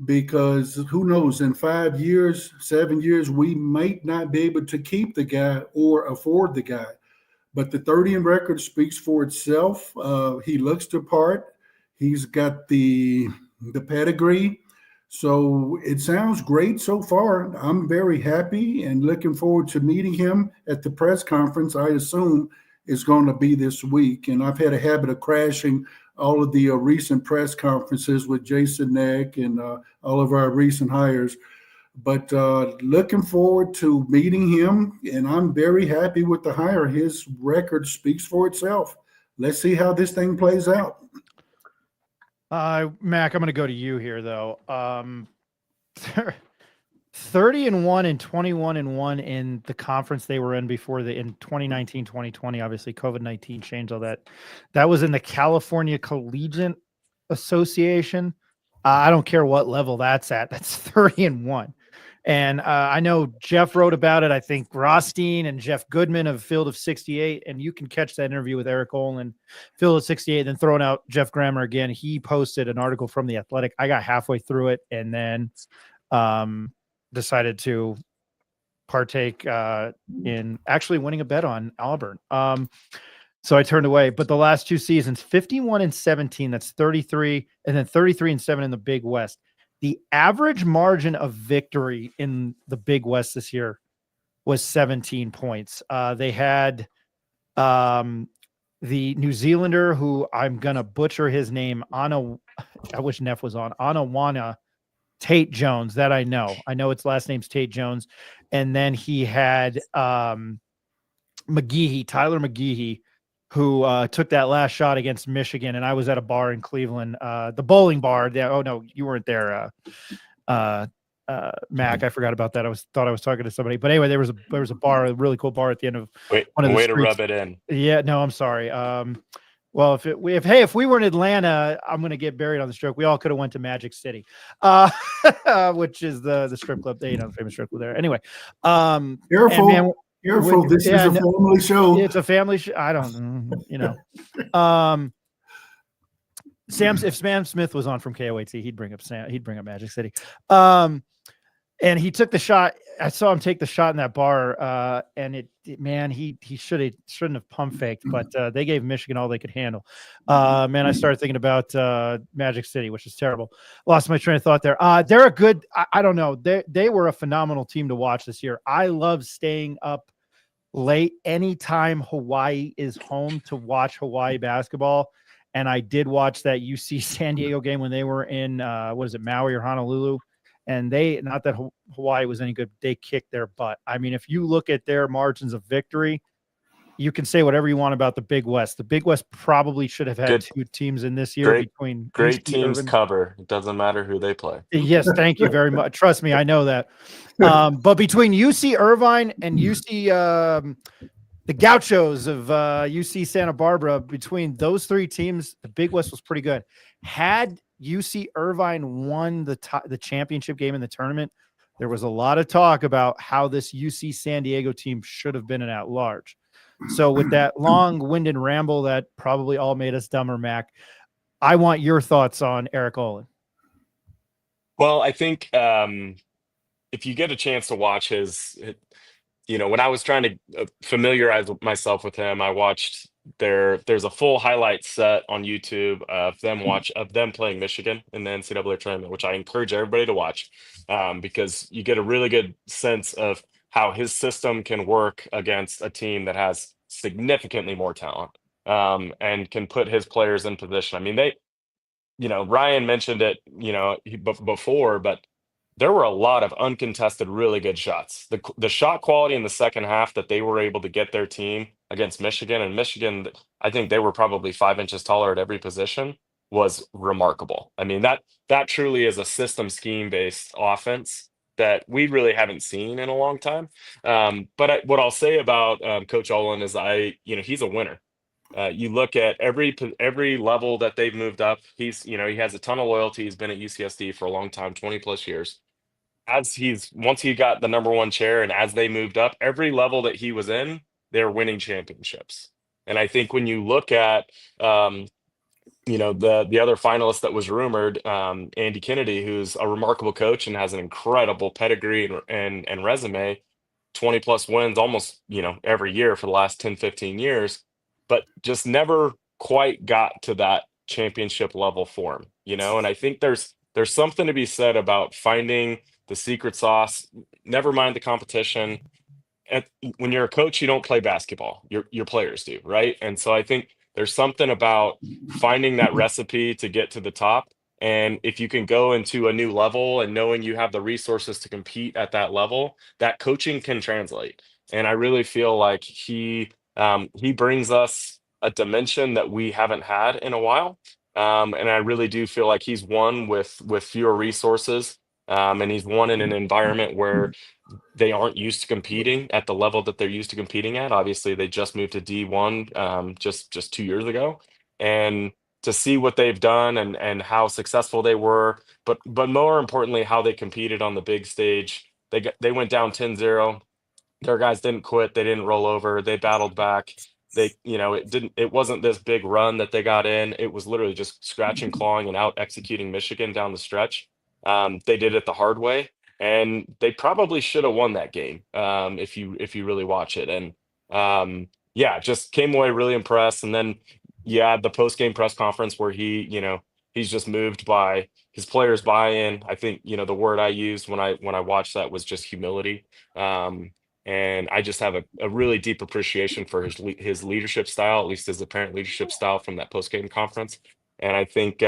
because who knows, in 5 years, 7 years, we might not be able to keep the guy or afford the guy. But the 30 in record speaks for itself. He looks the part. He's got the pedigree. So it sounds great so far. I'm very happy and looking forward to meeting him at the press conference. I assume it's going to be this week. And I've had a habit of crashing all of the recent press conferences with Jason Neck and all of our recent hires. But looking forward to meeting him, and I'm very happy with the hire. His record speaks for itself. Let's see how this thing plays out. Mac, I'm going to go to you here, though. 30-1 and 21-1 in the conference they were in before in 2019, 2020. Obviously, COVID-19 changed all that. That was in the California Collegiate Association. I don't care what level that's at. That's 30-1. And I know Jeff wrote about it. I think Rothstein and Jeff Goodman of Field of 68, and you can catch that interview with Eric Olen, Field of 68, then throwing out Jeff Grammer again. He posted an article from The Athletic. I got halfway through it and then decided to partake in actually winning a bet on Auburn. So I turned away. But the last 2 seasons, 51-17, that's 33, and then 33-7 in the Big West. The average margin of victory in the Big West this year was 17 points. They had the New Zealander, who I'm going to butcher his name, I wish Neff was on, Anawana Tate Jones, that I know. I know its last name's Tate Jones. And then he had Tyler McGehee, who took that last shot against Michigan, and I was at a bar in Cleveland, the bowling bar. Oh no, you weren't there, Mac. I forgot about that. Thought I was talking to somebody, but anyway, there was a bar, a really cool bar at the end of one of the way streets. to rub it in. Yeah, no, I'm sorry. Well, if we were in Atlanta, I'm going to get buried on the stroke. We all could have went to Magic City, which is the strip club, the famous strip club there. Anyway, careful. Careful, this is a family show. It's a family show. I don't, if Sam Smith was on from KOAT, he'd bring up Magic City. And he took the shot. I saw him take the shot in that bar, and he shouldn't have pump faked, but they gave Michigan all they could handle. Man, I started thinking about Magic City, which is terrible. Lost my train of thought there. They're a good. I don't know. They were a phenomenal team to watch this year. I love staying up late anytime Hawaii is home to watch Hawaii basketball. And I did watch that UC San Diego game when they were in Maui or Honolulu. And not that Hawaii was any good, they kicked their butt. I mean, if you look at their margins of victory, you can say whatever you want about the Big West. The Big West probably should have had two teams in this year between great teams cover. It doesn't matter who they play. Yes, thank you very much. Trust me, I know that. But between UC Irvine and UC the Gauchos of UC Santa Barbara, between those three teams, the Big West was pretty good. Had UC Irvine won the championship game in the tournament, there was a lot of talk about how this UC San Diego team should have been an at-large. So with that long-winded ramble that probably all made us dumber, Mac, I want your thoughts on Eric Olen. Well, I think if you get a chance to watch when I was trying to familiarize myself with him, I watched there's a full highlight set on YouTube of them playing Michigan in the NCAA tournament, which I encourage everybody to watch because you get a really good sense of how his system can work against a team that has significantly more talent and can put his players in position. I mean, Ryan mentioned it, before, but there were a lot of uncontested, really good shots. The shot quality in the second half that they were able to get their team against Michigan, and Michigan, I think they were probably 5 inches taller at every position, was remarkable. I mean, that truly is a system scheme-based offense that we really haven't seen in a long time. But what I'll say about Coach Olen is he's a winner. You look at every level that they've moved up. He has a ton of loyalty. He's been at UCSD for a long time, 20 plus years. Once he got the number one chair and as they moved up, every level that he was in, they're winning championships. And I think when you look at the other finalist that was rumored, Andy Kennedy, who's a remarkable coach and has an incredible pedigree and resume, 20 plus wins almost every year for the last 10, 15 years, but just never quite got to that championship level form, and I think there's something to be said about finding the secret sauce, never mind the competition. And when you're a coach, you don't play basketball, your players do, right? And so I think there's something about finding that recipe to get to the top. And if you can go into a new level and knowing you have the resources to compete at that level, that coaching can translate. And I really feel like he brings us a dimension that we haven't had in a while. And I really do feel like he's won with fewer resources. And he's won in an environment where they aren't used to competing at the level that they're used to competing at. Obviously, they just moved to D1 just 2 years ago. And to see what they've done and how successful they were, but more importantly, how they competed on the big stage. They went down 10-0. Their guys didn't quit. They didn't roll over. They battled back. It wasn't this big run that they got in. It was literally just scratching, clawing, and out executing Michigan down the stretch. They did it the hard way, and they probably should have won that game if you really watch it. And just came away really impressed. And then the post-game press conference where he's just moved by his players' buy-in. I think the word I used when I watched that was just humility. And I just have a really deep appreciation for his leadership style, at least his apparent leadership style from that post-game conference. And I think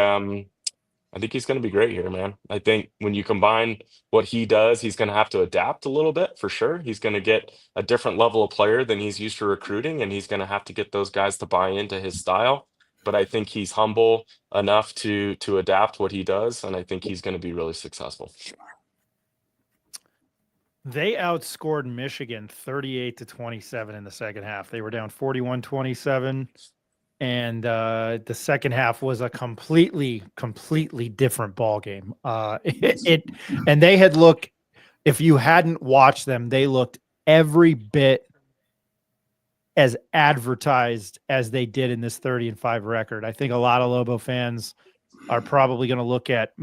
he's going to be great here, man. I think when you combine what he does, he's going to have to adapt a little bit for sure. He's going to get a different level of player than he's used to recruiting, and he's going to have to get those guys to buy into his style. But I think he's humble enough to adapt what he does, and I think he's going to be really successful. They outscored Michigan 38-27 in the second half. They were down 41-27. And the second half was a completely different ball game. And they had looked, if you hadn't watched them, they looked every bit as advertised as they did in this 30-5 record. I think a lot of Lobo fans are probably going to look at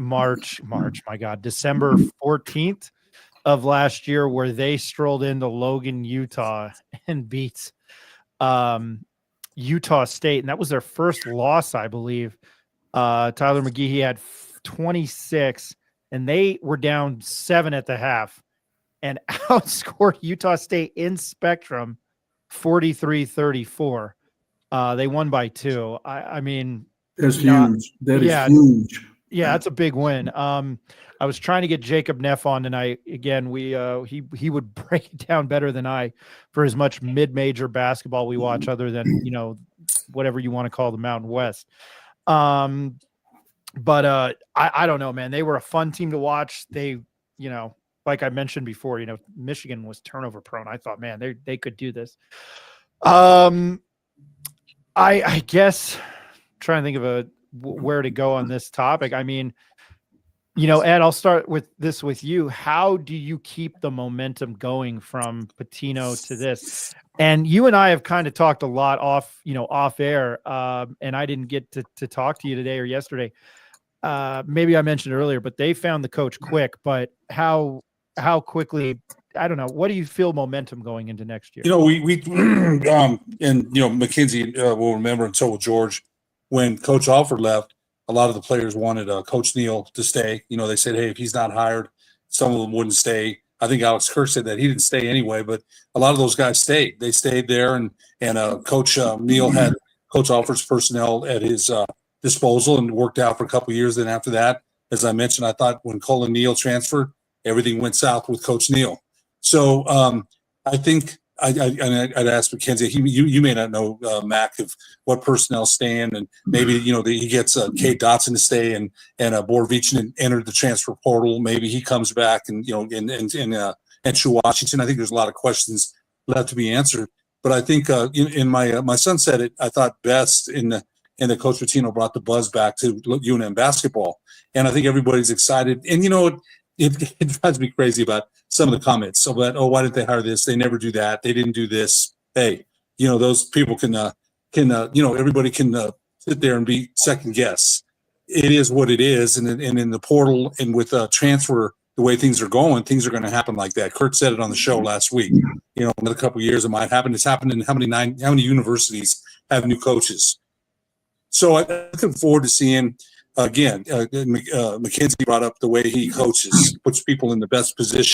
December 14th of last year, where they strolled into Logan, Utah and beat Utah State. And that was their first loss, I believe. Tyler McGee had 26 and they were down 7 at the half and outscored Utah State in Spectrum 43-34. They won by 2. I mean, that's huge. That is huge. Yeah, that's a big win. I was trying to get Jacob Neff on tonight. Again, he would break it down better than I for as much mid-major basketball we watch, other than, you know, whatever you want to call the Mountain West. But I don't know, man. They were a fun team to watch. They, you know, like I mentioned before, you know, Michigan was turnover prone. I thought, man, they could do this. I guess trying to think of where to go on this topic. I mean, you know, Ed, I'll start with this with you. How do you keep the momentum going from Pitino to this? And you and I have kind of talked a lot off air, and I didn't get to talk to you today or yesterday. Maybe I mentioned earlier, but they found the coach quick. But how quickly? I don't know. What do you feel momentum going into next year? You know, we and you know, McKenzie will remember, and so will George, when Coach Alford left, a lot of the players wanted Coach Neal to stay. You know, they said, hey, if he's not hired, some of them wouldn't stay. I think Alex Kerr said that he didn't stay anyway, but a lot of those guys stayed. They stayed there, and Coach Neal had Coach Alford's personnel at his disposal and worked out for a couple of years. Then after that, as I mentioned, I thought when Colin Neal transferred, everything went south with Coach Neal. So I think I'd ask McKenzie. You may not know, Mac, of what personnel staying, and maybe you know he gets Kate Dotson to stay, and Borvichinen entered the transfer portal. Maybe he comes back, and you know, and Shu Washington. I think there's a lot of questions left to be answered. But I think in my son said it. I thought best in the Coach Pitino brought the buzz back to UNM basketball, and I think everybody's excited. And you know, it drives me crazy about some of the comments about, oh, why didn't they hire this? They never do that. They didn't do this. Hey, you know, those people can you know, everybody can sit there and be second guess. It is what it is. And in the portal and with transfer, the way things are going to happen like that. Kurt said it on the show last week. You know, another couple of years it might happen. It's happened in how many universities have new coaches? So I'm looking forward to seeing. Again, McKenzie brought up the way he coaches, puts people in the best positions,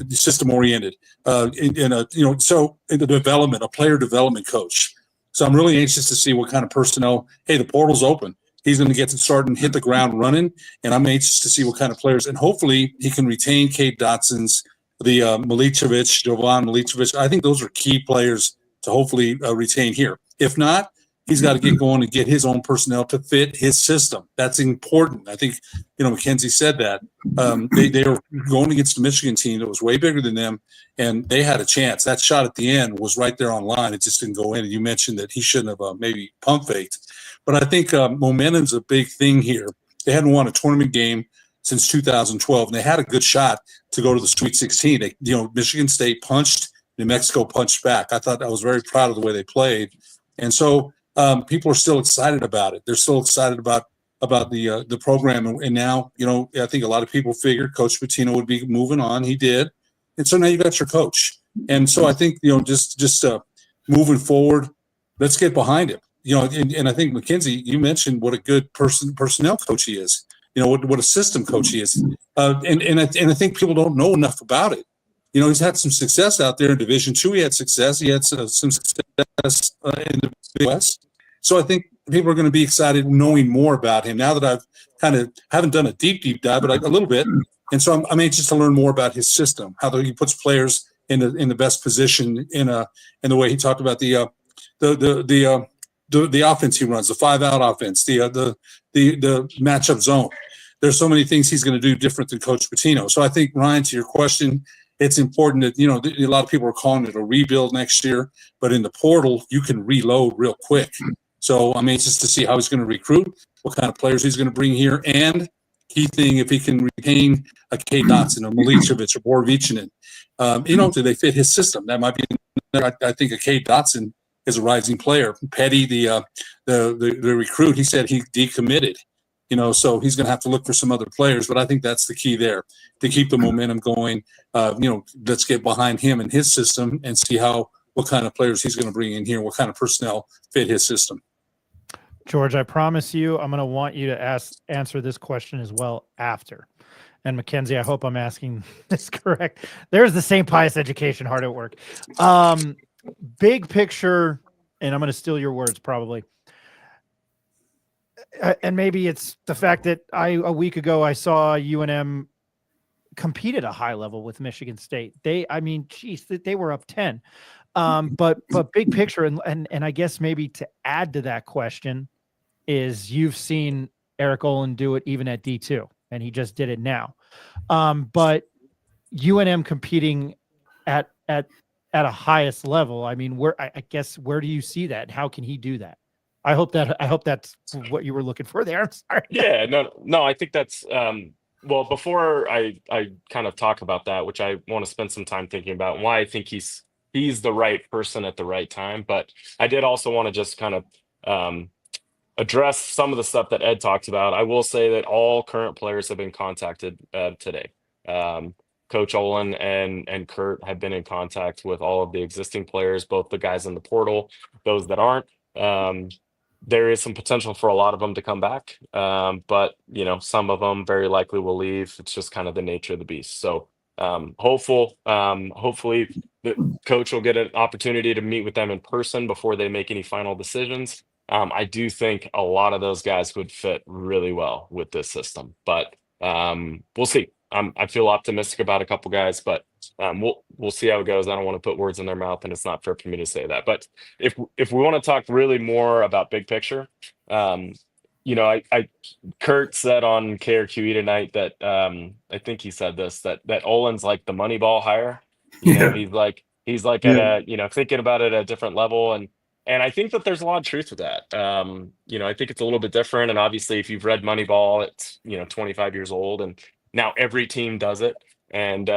system oriented, so in the development, a player development coach. So I'm really anxious to see what kind of personnel. Hey, the portal's open. He's going to get to start and hit the ground running, and I'm anxious to see what kind of players. And hopefully, he can retain Kate Dotson's, the Milicevic, Jovan Milicevic. I think those are key players to hopefully retain here. If not, he's got to get going and get his own personnel to fit his system. That's important. I think, you know, McKenzie said that. They were going against the Michigan team that was way bigger than them, and they had a chance. That shot at the end was right there on line. It just didn't go in. And you mentioned that he shouldn't have maybe pump faked. But I think momentum's a big thing here. They hadn't won a tournament game since 2012, and they had a good shot to go to the Sweet 16. Michigan State punched, New Mexico punched back. I thought I was very proud of the way they played. And so people are still excited about it. They're still excited about the program. And now, you know, I think a lot of people figured Coach Pitino would be moving on. He did. And so now you got your coach. And so I think, you know, just moving forward, let's get behind him. You know, and I think, McKenzie, you mentioned what a good personnel coach he is. You know, what a system coach he is. And I think people don't know enough about it. You know, he's had some success out there in Division II. He had success. He had some success in the West. So I think people are going to be excited knowing more about him now that I've haven't done a deep dive, but a little bit. And so I'm anxious to learn more about his system, how he puts players in the best position in the way he talked about the offense he runs, the 5-out offense, the matchup zone. There's so many things he's going to do different than Coach Pitino. So I think, Ryan, to your question, it's important that, you know, a lot of people are calling it a rebuild next year, but in the portal, you can reload real quick. So I'm anxious to see how he's going to recruit, what kind of players he's going to bring here, and key thing, if he can retain a Kate Dotson, a Milicevic, or Borvichinen, you know, do they fit his system? That might be I think Kay Dotson is a rising player. Petty, the recruit, he said he decommitted. So he's going to have to look for some other players. But I think that's the key there to keep the momentum going. Let's get behind him and his system and see what kind of players he's going to bring in here, what kind of personnel fit his system. George, I promise you, I'm going to want you to answer this question as well after. And Mackenzie, I hope I'm asking this correct. There's the St. Pius education hard at work. Big picture, and I'm going to steal your words probably. And maybe it's the fact that a week ago I saw UNM compete at a high level with Michigan State. They were up 10. But big picture, and I guess maybe to add to that question is you've seen Eric Olen do it even at D2, and he just did it now. But UNM competing at a highest level. I mean, where do you see that? How can he do that? I hope that's what you were looking for there. I'm sorry. Yeah, no, I think that's well, before I kind of talk about that, which I want to spend some time thinking about and why I think he's the right person at the right time. But I did also want to just kind of address some of the stuff that Ed talked about. I will say that all current players have been contacted today. Coach Olen and Kurt have been in contact with all of the existing players, both the guys in the portal, those that aren't. There is some potential for a lot of them to come back, but some of them very likely will leave. It's just kind of the nature of the beast. So hopefully the coach will get an opportunity to meet with them in person before they make any final decisions. I do think a lot of those guys would fit really well with this system, but we'll see. I feel optimistic about a couple guys, but we'll see how it goes. I don't want to put words in their mouth, and it's not fair for me to say that. But if we want to talk really more about big picture, Kurt said on KRQE tonight that I think he said this that Olen's like the money ball hire. He's like at a thinking about it at a different level, and I think that there's a lot of truth to that. I think it's a little bit different, and obviously if you've read Moneyball, it's 25 years old, and now every team does it. And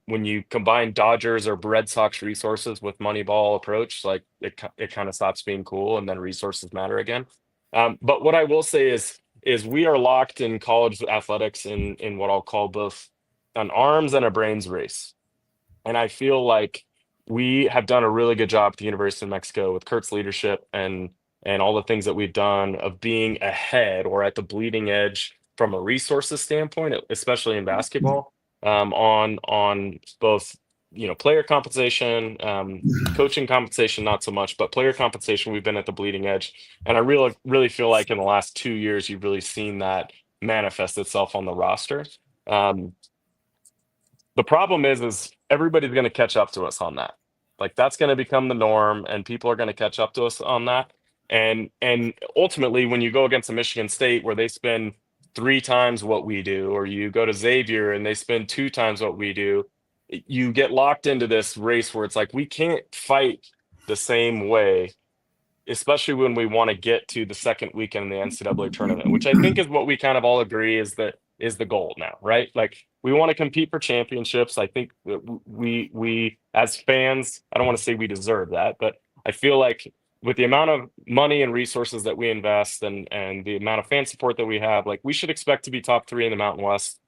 when you combine Dodgers or Red Sox resources with Moneyball approach, like it kind of stops being cool, and then resources matter again. But what I will say is we are locked in college athletics in what I'll call both an arms and a brains race. And I feel like we have done a really good job at the University of Mexico with Kurt's leadership and all the things that we've done of being ahead or at the bleeding edge from a resources standpoint, especially in basketball, on both player compensation, coaching compensation, not so much, but player compensation, we've been at the bleeding edge. And I really feel like in the last 2 years, you've really seen that manifest itself on the roster. The problem is everybody's going to catch up to us on that. Like that's going to become the norm, and people are going to catch up to us on that. And ultimately, when you go against a Michigan State where they spend 3 times what we do, or you go to Xavier and they spend 2 times what we do, you get locked into this race where it's like we can't fight the same way, especially when we want to get to the second weekend in the NCAA tournament, which I think is what we kind of all agree is the goal now, right? Like we want to compete for championships. I think we as fans, I don't want to say we deserve that, but I feel like with the amount of money and resources that we invest and the amount of fan support that we have, like we should expect to be top 3 in the Mountain West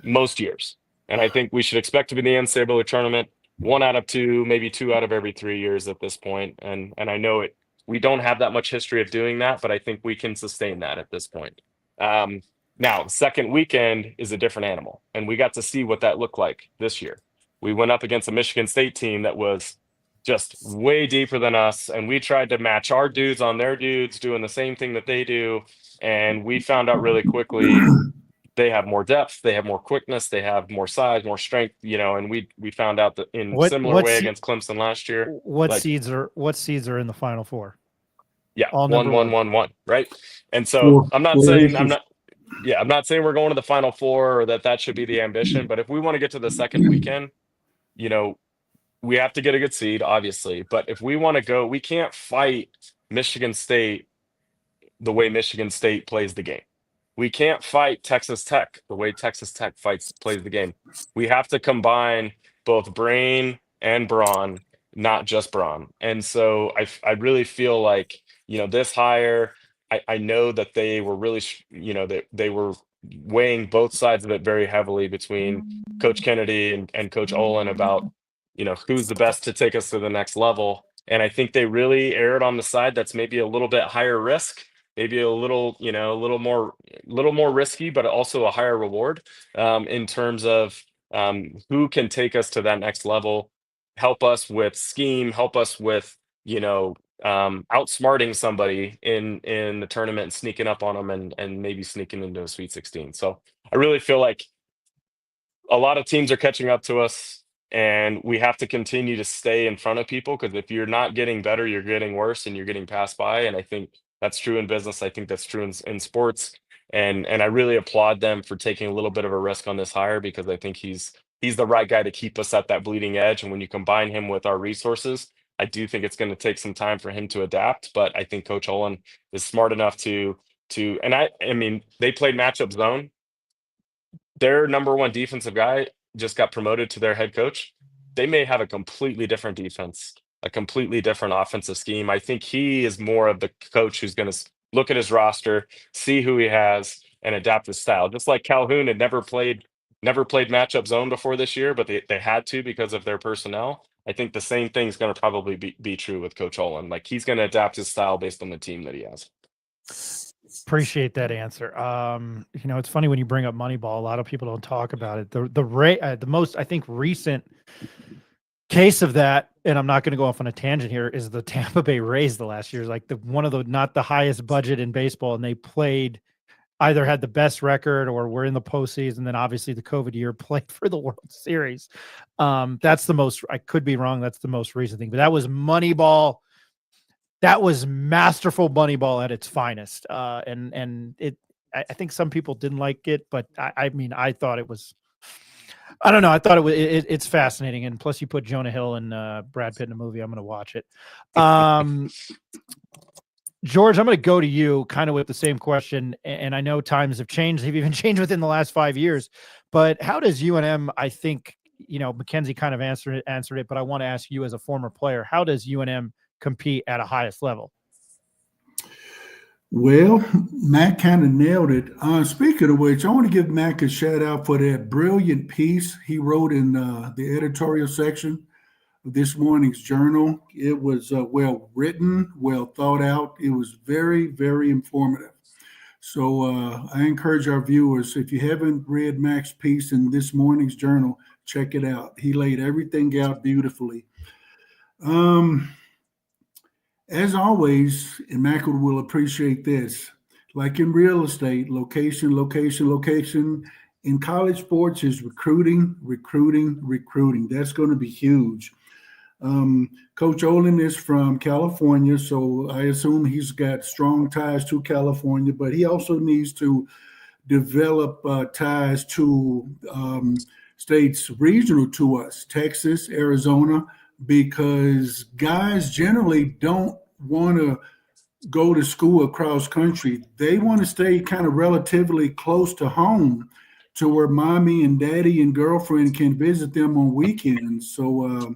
most years. And I think we should expect to be in the NCAA tournament 1 out of 2, maybe 2 out of every 3 years at this point. And I know we don't have that much history of doing that, but I think we can sustain that at this point. Now, second weekend is a different animal, and we got to see what that looked like this year. We went up against a Michigan State team that was just way deeper than us, and we tried to match our dudes on their dudes doing the same thing that they do, and we found out really quickly they have more depth, they have more quickness, they have more size, more strength, and we found out that in similar way against Clemson last year. What seeds are in the Final Four? Yeah, all 1-1-1-1, right? And so I'm not saying we're going to the Final Four or that should be the ambition, but if we want to get to the second weekend, we have to get a good seed, obviously. But if we want to go, we can't fight Michigan State the way Michigan State plays the game. We can't fight Texas Tech the way Texas Tech plays the game. We have to combine both brain and brawn not just Braun. And so I really feel like, this hire, I know that they were really, that they were weighing both sides of it very heavily between Coach Kennedy and Coach Olen about, who's the best to take us to the next level. And I think they really erred on the side that's maybe a little bit higher risk, maybe a little, a little more risky, but also a higher reward, in terms of who can take us to that next level, help us with scheme, help us with, outsmarting somebody in the tournament and sneaking up on them and maybe sneaking into a Sweet 16. So I really feel like a lot of teams are catching up to us, and we have to continue to stay in front of people, because if you're not getting better, you're getting worse and you're getting passed by. And I think that's true in business. I think that's true in sports. And I really applaud them for taking a little bit of a risk on this hire, because I think he's the right guy to keep us at that bleeding edge. And when you combine him with our resources, I do think it's going to take some time for him to adapt. But I think Coach Olin is smart enough and I mean, they played matchup zone. Their number one defensive guy just got promoted to their head coach. They may have a completely different defense, a completely different offensive scheme. I think he is more of the coach who's going to look at his roster, see who he has, and adapt his style. Just like Calhoun had never played matchup zone before this year, but they had to because of their personnel. I think the same thing is going to probably be true with Coach Olin. Like, he's going to adapt his style based on the team that he has. Appreciate that answer. It's funny when you bring up Moneyball. A lot of people don't talk about it. The most, I think, recent case of that, and I'm not going to go off on a tangent here, is the Tampa Bay Rays the last year. Like one of the not the highest budget in baseball, and they either had the best record or were in the postseason. Then obviously the COVID year played for the World Series. That's the most. I could be wrong. That's the most recent thing, but that was Moneyball. That was masterful Moneyball at its finest. And I think some people didn't like it, but I mean, I thought it was, I don't know. I thought it's fascinating. And plus you put Jonah Hill and Brad Pitt in a movie. I'm going to watch it. George, I'm going to go to you kind of with the same question. And I know times have changed. They've even changed within the last 5 years, but how does UNM, I think, Mackenzie kind of answered it, but I want to ask you as a former player, how does UNM compete at a highest level? Well, Mac kind of nailed it. Speaking of which, I want to give Mac a shout out for that brilliant piece he wrote in the editorial section of this morning's journal. It was well written, well thought out. It was very, very informative. So I encourage our viewers, if you haven't read Mac's piece in this morning's journal, check it out. He laid everything out beautifully. As always, and Mac will appreciate this, like in real estate, location, location, location. In college sports is recruiting, recruiting, recruiting. That's going to be huge. Coach Olin is from California, so I assume he's got strong ties to California, but he also needs to develop ties to states regional to us, Texas, Arizona, because guys generally don't want to go to school across country. They want to stay kind of relatively close to home, to where mommy and daddy and girlfriend can visit them on weekends. So,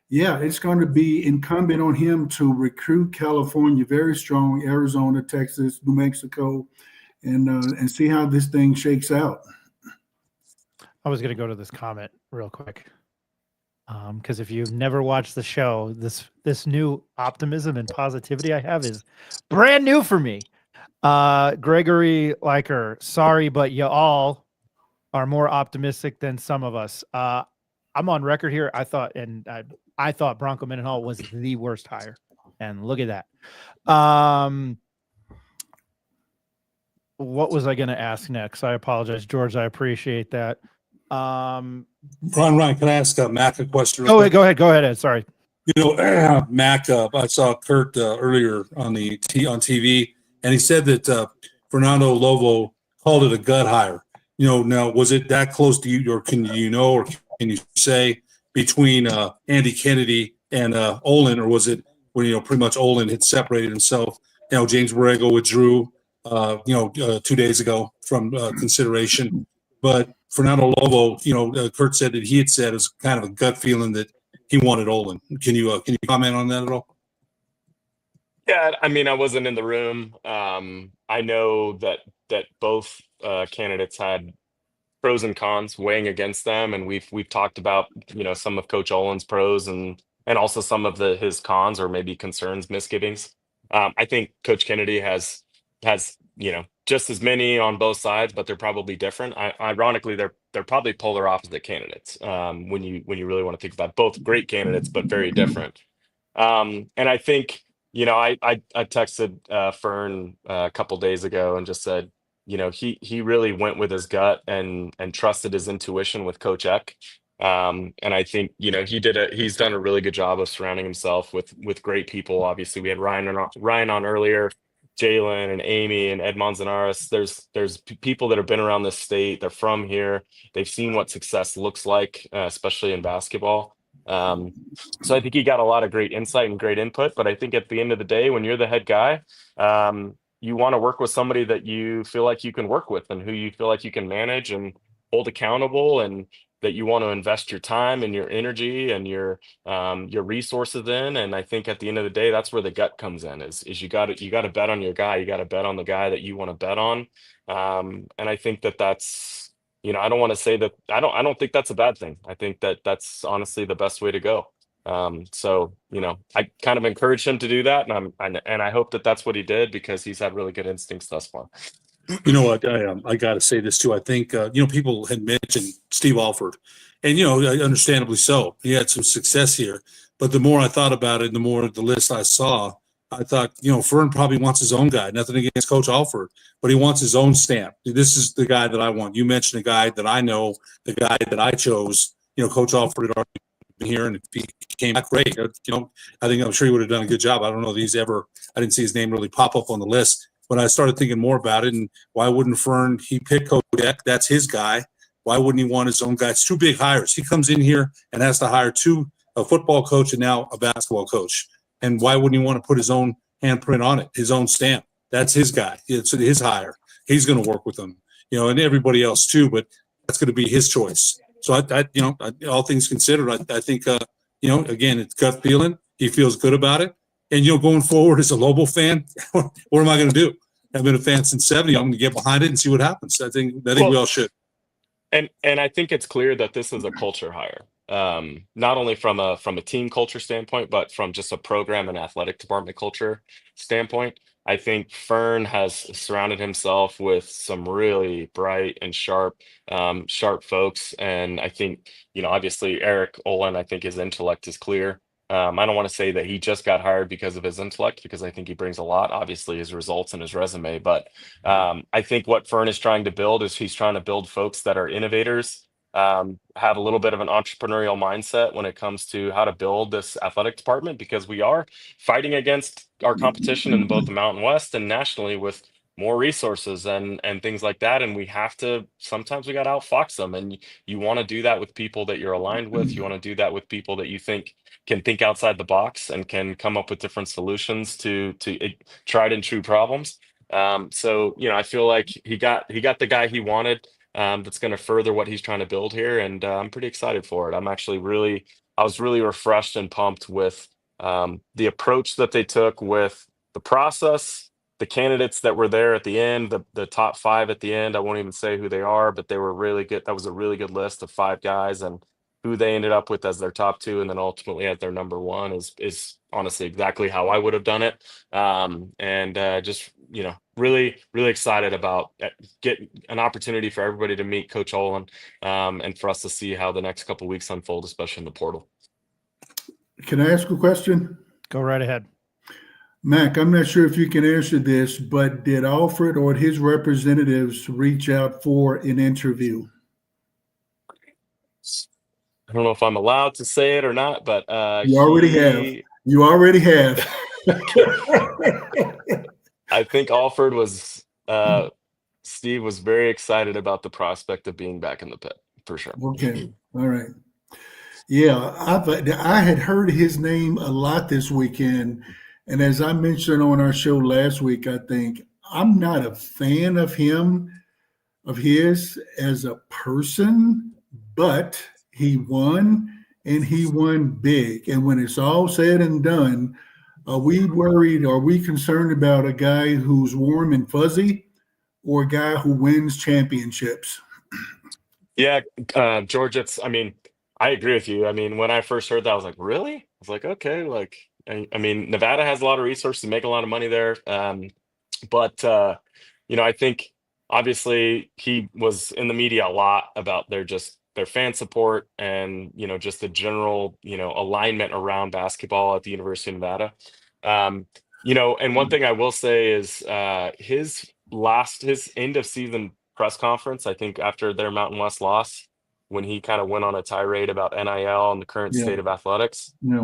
it's going to be incumbent on him to recruit California very strong, Arizona, Texas, New Mexico, and see how this thing shakes out. I was going to go to this comment real quick. Because if you've never watched the show, this new optimism and positivity I have is brand new for me. Gregory Liker, sorry, but you all are more optimistic than some of us. I'm on record here. I thought Bronco Mendenhall was the worst hire, and look at that. What was I going to ask next? I apologize, George. I appreciate that. Ryan, can I ask Mac a question? Go ahead, Ed. Sorry. Mac, I saw Kurt earlier on TV, and he said that Fernando Lobo called it a gut hire. Now was it that close to you, or can you say between Andy Kennedy and Olen, or was it when pretty much Olen had separated himself? James Borrego withdrew 2 days ago from consideration, but Fernando Lobo, Kurt said that he had said it was kind of a gut feeling that he wanted Olen. Can you comment on that at all? Yeah, I mean, I wasn't in the room. I know that both candidates had pros and cons weighing against them, and we've talked about some of Coach Olen's pros and also some of his cons or maybe concerns, misgivings. I think Coach Kennedy has just as many on both sides, but they're probably different. Ironically, they're probably polar opposite candidates when you really want to think about it. Both great candidates, but very different. And I think I texted Fern a couple days ago and just said, he really went with his gut and trusted his intuition with Coach Eck. And I think he's done a really good job of surrounding himself with great people. Obviously, we had Ryan on earlier, Jalen and Amy and Ed Manzanares. There's people that have been around this state. They're from here. They've seen what success looks like, especially in basketball. So I think he got a lot of great insight and great input. But I think at the end of the day, when you're the head guy, you want to work with somebody that you feel like you can work with and who you feel like you can manage and hold accountable, and that you want to invest your time and your energy and your resources in. And I think at the end of the day, that's where the gut comes in. Is you got to bet on your guy. You got to bet on the guy that you want to bet on. And I think that's. I don't want to say that. I don't think that's a bad thing. I think that that's honestly the best way to go. So I kind of encouraged him to do that, and I hope that that's what he did, because he's had really good instincts thus far. You know what? I got to say this too. I think people had mentioned Steve Alford, and understandably so. He had some success here, but the more I thought about it, the more the list I saw, I thought, Fern probably wants his own guy. Nothing against Coach Alford, but he wants his own stamp. This is the guy that I want. You mentioned a guy that I know, the guy that I chose. Coach Alford had already been here, and if he came back, great. I'm sure he would have done a good job. I don't know that I didn't see his name really pop up on the list. When I started thinking more about it, and why wouldn't Fern, he picked Coach Eck, that's his guy. Why wouldn't he want his own guy? It's two big hires. He comes in here and has to hire a football coach and now a basketball coach. And why wouldn't he want to put his own handprint on it, his own stamp? That's his guy. It's his hire. He's going to work with them, and everybody else too, but that's going to be his choice. So all things considered, I think, again, it's gut feeling. He feels good about it. And, going forward as a Lobo fan, what am I going to do? I've been a fan since 70. I'm going to get behind it and see what happens. I think we all should. And I think it's clear that this is a culture hire, not only from a team culture standpoint, but from just a program and athletic department culture standpoint. I think Fern has surrounded himself with some really bright and sharp folks. And I think, obviously Eric Olen, I think his intellect is clear. I don't want to say that he just got hired because of his intellect, because I think he brings a lot, obviously his results and his resume. But I think what Fern is trying to build is he's trying to build folks that are innovators, have a little bit of an entrepreneurial mindset when it comes to how to build this athletic department, because we are fighting against our competition in both the Mountain West and nationally with more resources and things like that. And sometimes we got to outfox them. And you want to do that with people that you're aligned with. You want to do that with people that you think can think outside the box and can come up with different solutions to tried and true problems. So I feel like he got the guy he wanted, that's going to further what he's trying to build here. And I'm pretty excited for it. I was really refreshed and pumped with the approach that they took with the process, the candidates that were there at the end, the top 5 at the end. I won't even say who they are, but they were really good. That was a really good list of 5 guys, and who they ended up with as their top 2 and then ultimately at their number 1 is honestly exactly how I would have done it. Just, really, really excited about getting an opportunity for everybody to meet Coach Olen, and for us to see how the next couple of weeks unfold, especially in the portal. Can I ask a question? Go right ahead. Mac, I'm not sure if you can answer this, but did Alfred or his representatives reach out for an interview? I don't know if I'm allowed to say it or not, but you already have. You already have. I think Alford Steve was very excited about the prospect of being back in the pit, for sure. Okay. All right. Yeah, I had heard his name a lot this weekend. And as I mentioned on our show last week, I think I'm not a fan of his as a person, but he won and he won big. And when it's all said and done, are we worried? Are we concerned about a guy who's warm and fuzzy or a guy who wins championships? Yeah, George, I mean, I agree with you. I mean, when I first heard that, I was like, really? I was like, okay, like, I mean, Nevada has a lot of resources to make a lot of money there. But I think obviously he was in the media a lot about their fan support and just the general alignment around basketball at the University of Nevada. And one thing I will say is his end of season press conference, I think after their Mountain West loss, when he kind of went on a tirade about NIL and the current Yeah, state of athletics, yeah.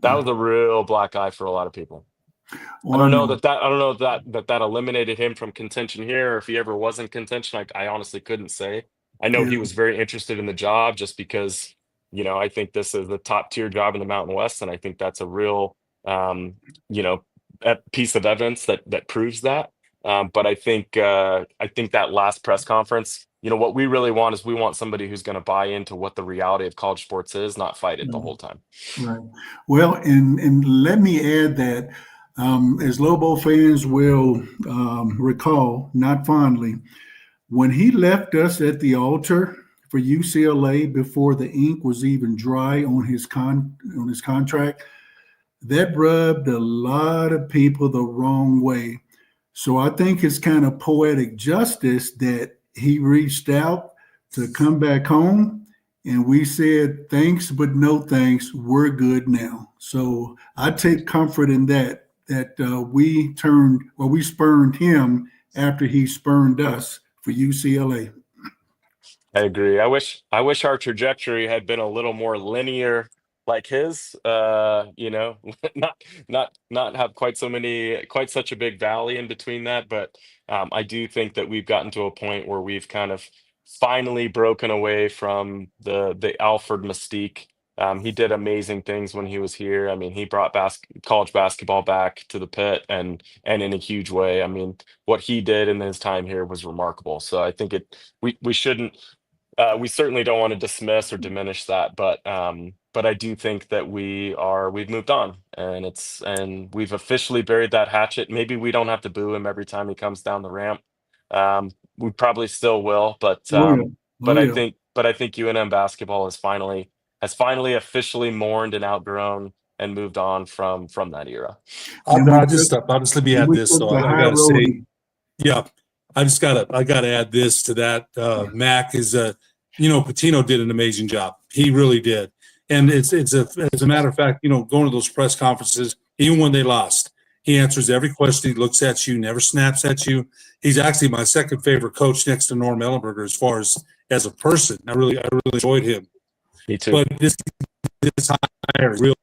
that was a real black eye for a lot of people. I Well, don't I know know. I don't know that eliminated him from contention here, or if he ever was in contention. I honestly couldn't say. I know he Yeah, was very interested in the job just because, I think this is the top tier job in the Mountain West, and I think that's a real, you know, piece of evidence that proves that. But I think that last press conference, what we really want is we want somebody who's going to buy into what the reality of college sports is, not fight it the right. whole time. Right. Well, and let me add that as Lobo fans will recall, not fondly, when he left us at the altar for UCLA before the ink was even dry on his contract, that rubbed a lot of people the wrong way. So I think it's kind of poetic justice that he reached out to come back home, and we said thanks, but no thanks. We're good now. So I take comfort in that we spurned him after he spurned us for UCLA. I agree. I wish our trajectory had been a little more linear like his. Not have quite such a big valley in between that. But I do think that we've gotten to a point where we've kind of finally broken away from the Alfred mystique. He did amazing things when he was here. I mean, he brought college basketball back to the pit and in a huge way. I mean, what he did in his time here was remarkable. So I think we shouldn't we certainly don't want to dismiss or diminish that, but I do think that we've moved on, and we've officially buried that hatchet. Maybe we don't have to boo him every time he comes down the ramp. We probably still will, but Oh yeah, oh I yeah. think UNM basketball has finally officially mourned and outgrown and moved on from that era. And we I'll took just let me and add we this. took So the I high got to say, road. yeah, I gotta add this to that. Mac is Patino did an amazing job. He really did. And as a matter of fact, going to those press conferences, even when they lost, he answers every question. He looks at you, never snaps at you. He's actually my second favorite coach next to Norm Ellenberger as far as a person. I really enjoyed him. Me too. But this hire is real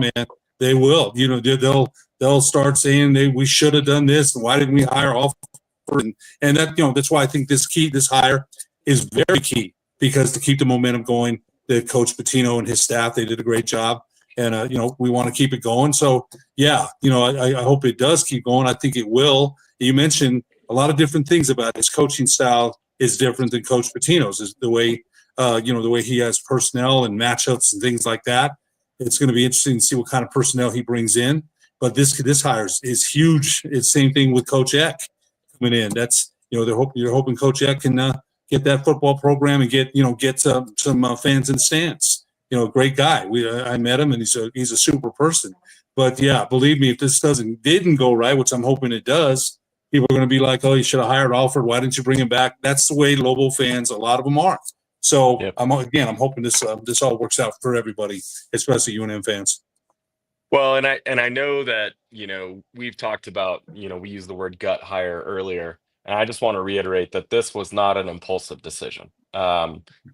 man. They will. They'll start saying we should have done this, and why didn't we hire all? And that's why I think this hire is very key, because to keep the momentum going, the coach Patino and his staff, they did a great job, and we want to keep it going. So yeah, I hope it does keep going. I think it will. You mentioned a lot of different things about his coaching style is different than Coach Patino's. Is the way the way he has personnel and matchups and things like that. It's going to be interesting to see what kind of personnel he brings in. But this hire is huge. It's the same thing with Coach Eck coming in. That's they're hoping Coach Eck can get that football program and get some fans in the stands. Great guy. I met him, and he's a super person. But yeah, believe me, if this didn't go right, which I'm hoping it does, people are going to be like, "Oh, you should have hired Alfred. Why didn't you bring him back?" That's the way Lobo fans, a lot of them are. So Yep. I'm hoping this all works out for everybody, especially UNM fans. Well, and I know that, we've talked about, we used the word gut hire earlier, and I just want to reiterate that this was not an impulsive decision.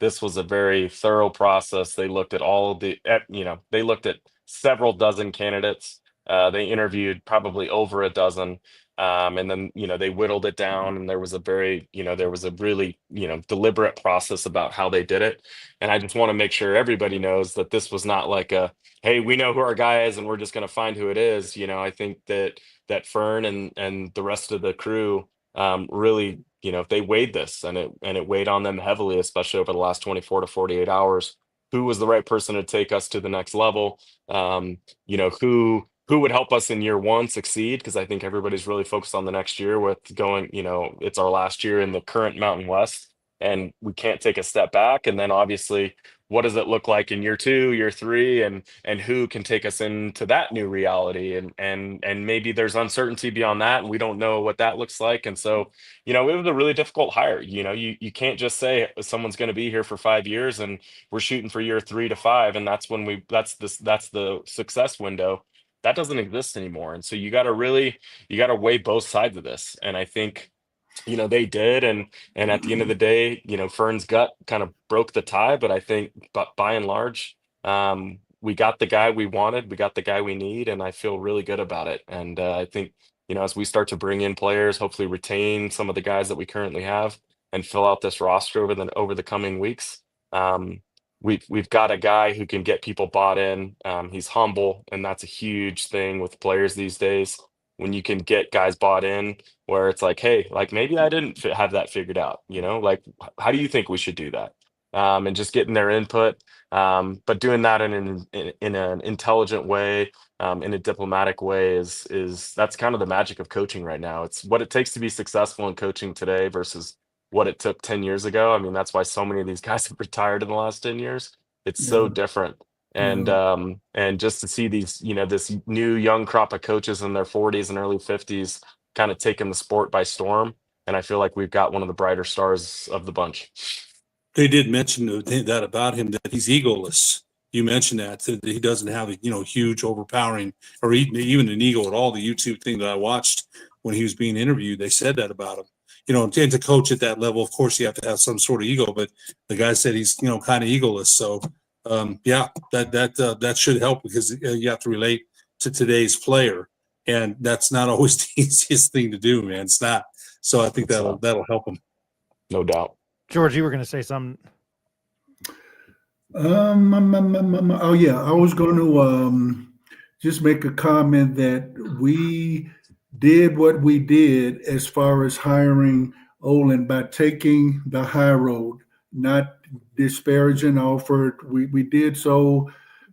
This was a very thorough process. They looked at they looked at several dozen candidates. They interviewed probably over a dozen. And then, they whittled it down, and there was a really, deliberate process about how they did it. And I just want to make sure everybody knows that this was not like hey, we know who our guy is and we're just going to find who it is. I think that Fern and the rest of the crew really, they weighed this, and it weighed on them heavily, especially over the last 24 to 48 hours. Who was the right person to take us to the next level? Who would help us in year one succeed? Because I think everybody's really focused on the next year with going, it's our last year in the current Mountain West, and we can't take a step back. And then obviously, what does it look like in year two, year three, and who can take us into that new reality? And maybe there's uncertainty beyond that, and we don't know what that looks like. And so, it was a really difficult hire. You can't just say someone's going to be here for 5 years and we're shooting for year 3 to 5, and that's the success window. That doesn't exist anymore. And so you got to weigh both sides of this. And I think they did, and at the end of the day, Fern's gut kind of broke the tie. But I think, but by and large, we got the guy we wanted, we got the guy we need, and I feel really good about it. And I think, as we start to bring in players, hopefully retain some of the guys that we currently have and fill out this roster over the coming weeks. We've got a guy who can get people bought in. He's humble, and that's a huge thing with players these days. When you can get guys bought in, where it's like, hey, like maybe I didn't have that figured out, like how do you think we should do that? And just getting their input, but doing that in an intelligent way, in a diplomatic way is that's kind of the magic of coaching right now. It's what it takes to be successful in coaching today versus what it took 10 years ago. I mean, that's why so many of these guys have retired in the last 10 years. It's so Yeah. different. And Yeah. and just to see these, this new young crop of coaches in their 40s and early 50s kind of taking the sport by storm. And I feel like we've got one of the brighter stars of the bunch. They did mention that about him, that he's egoless. You mentioned that he doesn't have a huge, overpowering, or even an ego at all. The YouTube thing that I watched when he was being interviewed, they said that about him. And to coach at that level, of course, you have to have some sort of ego. But the guy said he's kind of egoless. So yeah, that should help, because you have to relate to today's player, and that's not always the easiest thing to do, man. It's not. So I think that'll help him. No doubt. George, you were going to say something. Oh yeah, I was going to just make a comment that we did what we did as far as hiring Olen by taking the high road, not disparaging offer. We did so,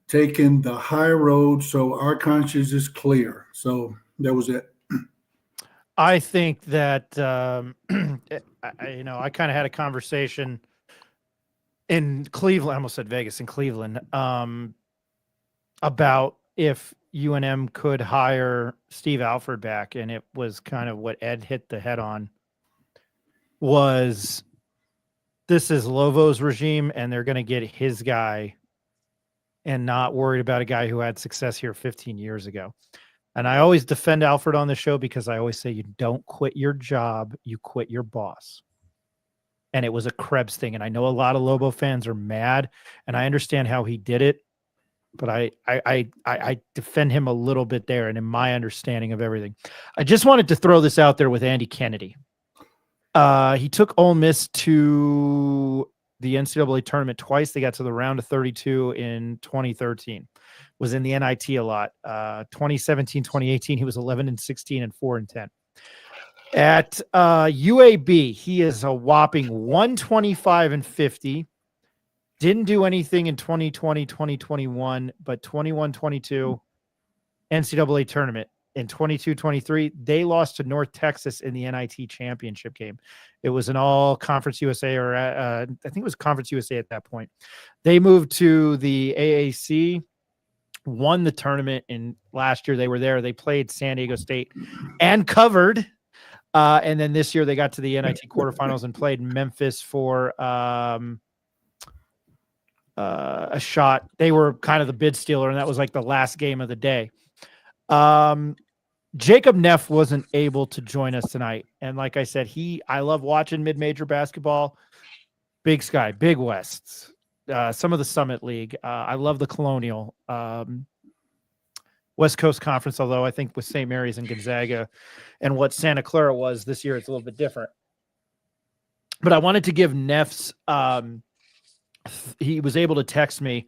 taking the high road, so our conscience is clear. So that was it. I think that I kind of had a conversation in Cleveland. I almost said Vegas, in Cleveland, about if UNM could hire Steve Alford back, and it was kind of what Ed hit the head on. Was this is Lovo's regime, and they're going to get his guy, and not worried about a guy who had success here 15 years ago. And I always defend Alfred on the show because I always say you don't quit your job, you quit your boss. And it was a Krebs thing. And I know a lot of Lobo fans are mad, and I understand how he did it, but I defend him a little bit there, and in my understanding of everything. I just wanted to throw this out there with Andy Kennedy. He took Ole Miss to the NCAA tournament twice. They got to the round of 32 in 2013. Was in the NIT a lot. 2017, 2018, he was 11-16 and 4-10. At UAB, he is a whopping 125-50. Didn't do anything in 2020, 2021, but 21-22 NCAA tournament. In 22-23, they lost to North Texas in the NIT championship game. It was an all Conference USA, or I think it was Conference USA at that point. They moved to the AAC, won the tournament, and last year they were there. They played San Diego State and covered. And then this year they got to the NIT quarterfinals and played Memphis for a shot. They were kind of the bid stealer, and that was like the last game of the day. Jacob Neff wasn't able to join us tonight. And like I said, I love watching mid-major basketball. Big Sky, Big West, some of the Summit League. I love the Colonial. West Coast Conference, although I think with St. Mary's and Gonzaga and what Santa Clara was this year, it's a little bit different. But I wanted to give Neff's he was able to text me.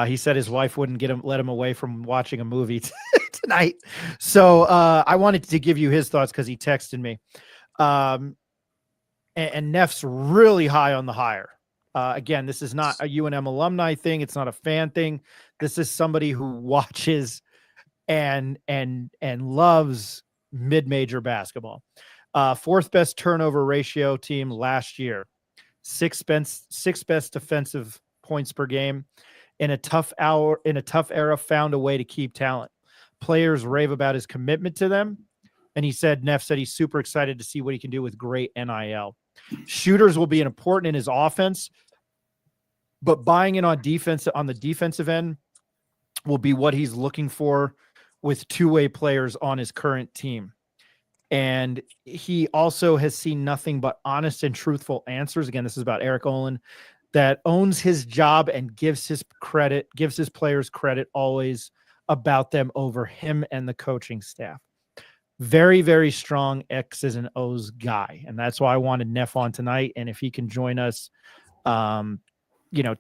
He said his wife wouldn't let him away from watching a movie tonight. So I wanted to give you his thoughts because he texted me. And Neff's really high on the hire. Again, this is not a UNM alumni thing. It's not a fan thing. This is somebody who watches and loves mid-major basketball. Fourth best turnover ratio team last year. Sixth best defensive points per game. In a tough era, found a way to keep talent. Players rave about his commitment to them. And Neff said he's super excited to see what he can do with great NIL. Shooters will be important in his offense, but buying in on defense on the defensive end will be what he's looking for with two-way players on his current team. And he also has seen nothing but honest and truthful answers. Again, this is about Eric Olen, that owns his job and gives his players credit always about them over him and the coaching staff. Very, very strong X's and O's guy. And that's why I wanted Neff on tonight. And if he can join us,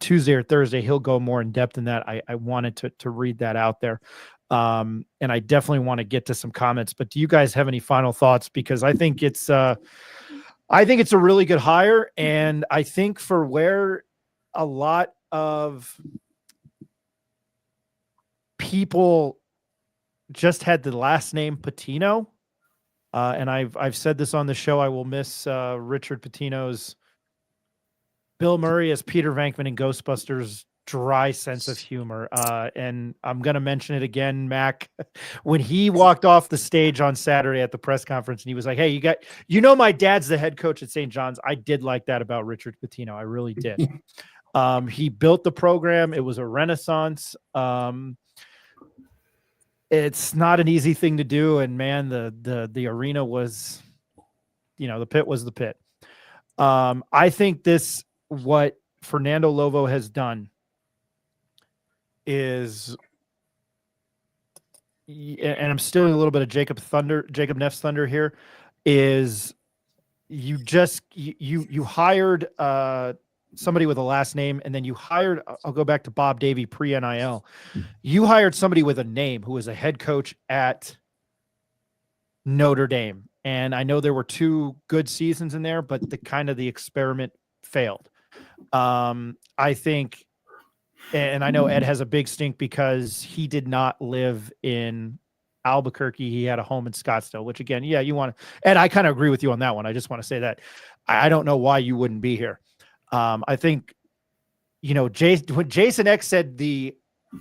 Tuesday or Thursday, he'll go more in depth in that. I wanted to read that out there. And I definitely want to get to some comments, but do you guys have any final thoughts? Because I think it's a really good hire. And I think for where a lot of people just had the last name Pitino, and I've said this on the show, I will miss Richard Pitino's Bill Murray as Peter Venkman in Ghostbusters dry sense of humor. And I'm going to mention it again, Mac, when he walked off the stage on Saturday at the press conference and he was like, hey, my dad's the head coach at St. John's. I did like that about Richard Pitino. I really did. He built the program. It was a renaissance. It's not an easy thing to do. And man, the arena was, the pit was the pit. I think what Fernando Lovo has done is, and I'm stealing a little bit of Jacob Neff's thunder here, is you hired somebody with a last name, and then you hired, I'll go back to Bob Davie pre-NIL. You hired somebody with a name who was a head coach at Notre Dame. And I know there were 2 good seasons in there, but the experiment failed. I think, and I know Ed has a big stink because he did not live in Albuquerque. He had a home in Scottsdale, which again, yeah, you want to, Ed, I kind of agree with you on that one. I just want to say that I don't know why you wouldn't be here. I think, when Jason X said the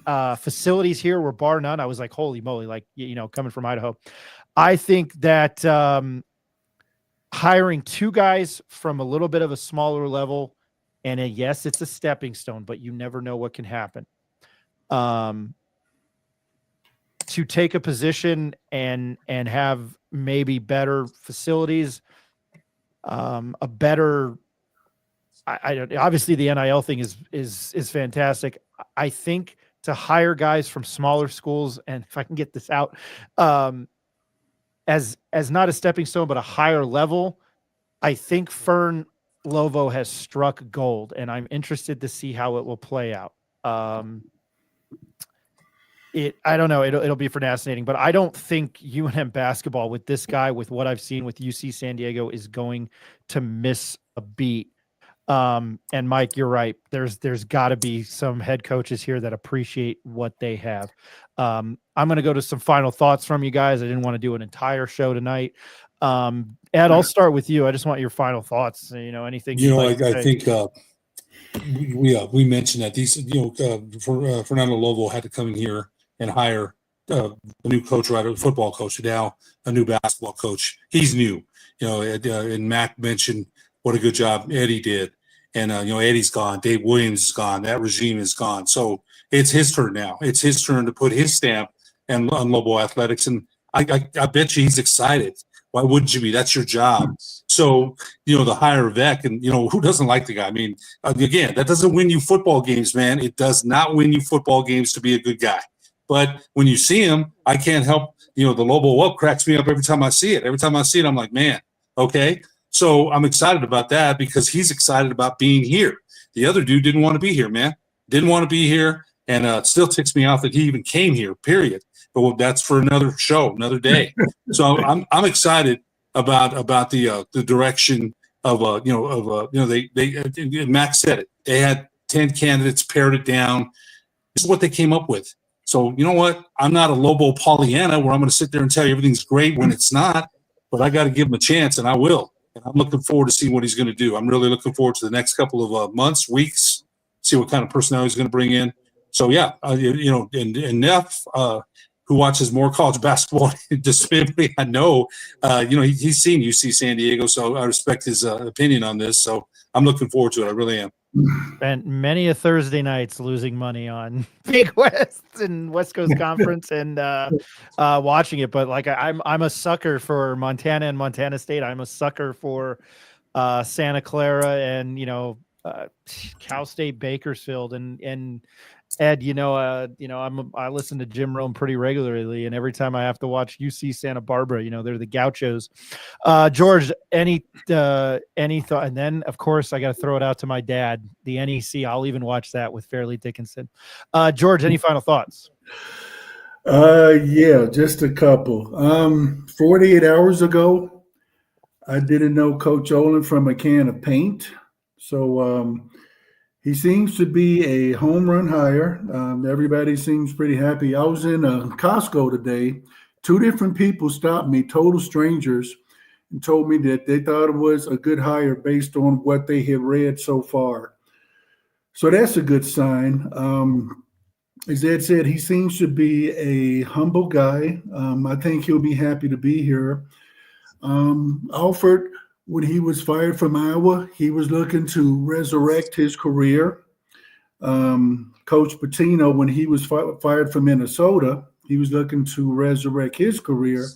facilities here were bar none, I was like, holy moly, like, coming from Idaho. I think that hiring 2 guys from a little bit of a smaller level, and yes, it's a stepping stone, but you never know what can happen. To take a position and have maybe better facilities, a better, obviously the NIL thing is fantastic. I think to hire guys from smaller schools, and if I can get this out, as not a stepping stone, but a higher level, I think Fern Lovo has struck gold, and I'm interested to see how it will play out. I don't know. It'll be fascinating, but I don't think UNM basketball with this guy, with what I've seen with UC San Diego, is going to miss a beat. And Mike, you're right. There's got to be some head coaches here that appreciate what they have. I'm going to go to some final thoughts from you guys. I didn't want to do an entire show tonight. Ed, I'll start with you. I just want your final thoughts. Anything. I think we mentioned that these, Fernando Lovo had to come in here and hire a new coach, right? A football coach, now a new basketball coach. He's new, and Mac mentioned what a good job Eddie did. And, Eddie's gone. Dave Williams is gone. That regime is gone. So it's his turn now. It's his turn to put his stamp on Lobo Athletics. And I bet you he's excited. Why wouldn't you be? That's your job. So, the hire Vec, and, who doesn't like the guy? I mean, again, that doesn't win you football games, man. It does not win you football games to be a good guy. But when you see him, I can't help, the Lobo up cracks me up every time I see it. Every time I see it, I'm like, man, okay. So I'm excited about that because he's excited about being here. The other dude didn't want to be here, man. Didn't want to be here. And it still ticks me off that he even came here, period. But that's for another show, another day. So I'm excited about the direction of Max said it. They had 10 candidates, pared it down. This is what they came up with. So you know what? I'm not a Lobo Pollyanna where I'm going to sit there and tell you everything's great when it's not. But I got to give him a chance, and I will. And I'm looking forward to seeing what he's going to do. I'm really looking forward to the next couple of months, weeks, see what kind of personnel he's going to bring in. So yeah, and Neff, who watches more college basketball just family, I know, he's seen UC San Diego, so I respect his opinion on this. So I'm looking forward to it. I really am. Spent many a Thursday nights losing money on Big West and West Coast Conference and watching it. But like I'm a sucker for Montana and Montana State. I'm a sucker for Santa Clara and Cal State Bakersfield and Ed, I listen to Jim Rome pretty regularly, and every time I have to watch UC Santa Barbara, they're the Gauchos. George, any thought? And then, of course, I got to throw it out to my dad, the NEC. I'll even watch that with Fairleigh Dickinson. George, any final thoughts? Yeah, just a couple. 48 hours ago, I didn't know Coach Olen from a can of paint, so. He seems to be a home run hire. Everybody seems pretty happy. I was in Costco today. Two different people stopped me, total strangers, and told me that they thought it was a good hire based on what they had read so far. So that's a good sign. As Ed said, he seems to be a humble guy. I think he'll be happy to be here. Alford, when he was fired from Iowa, he was looking to resurrect his career. Coach Pitino, when he was fired from Minnesota, he was looking to resurrect his career.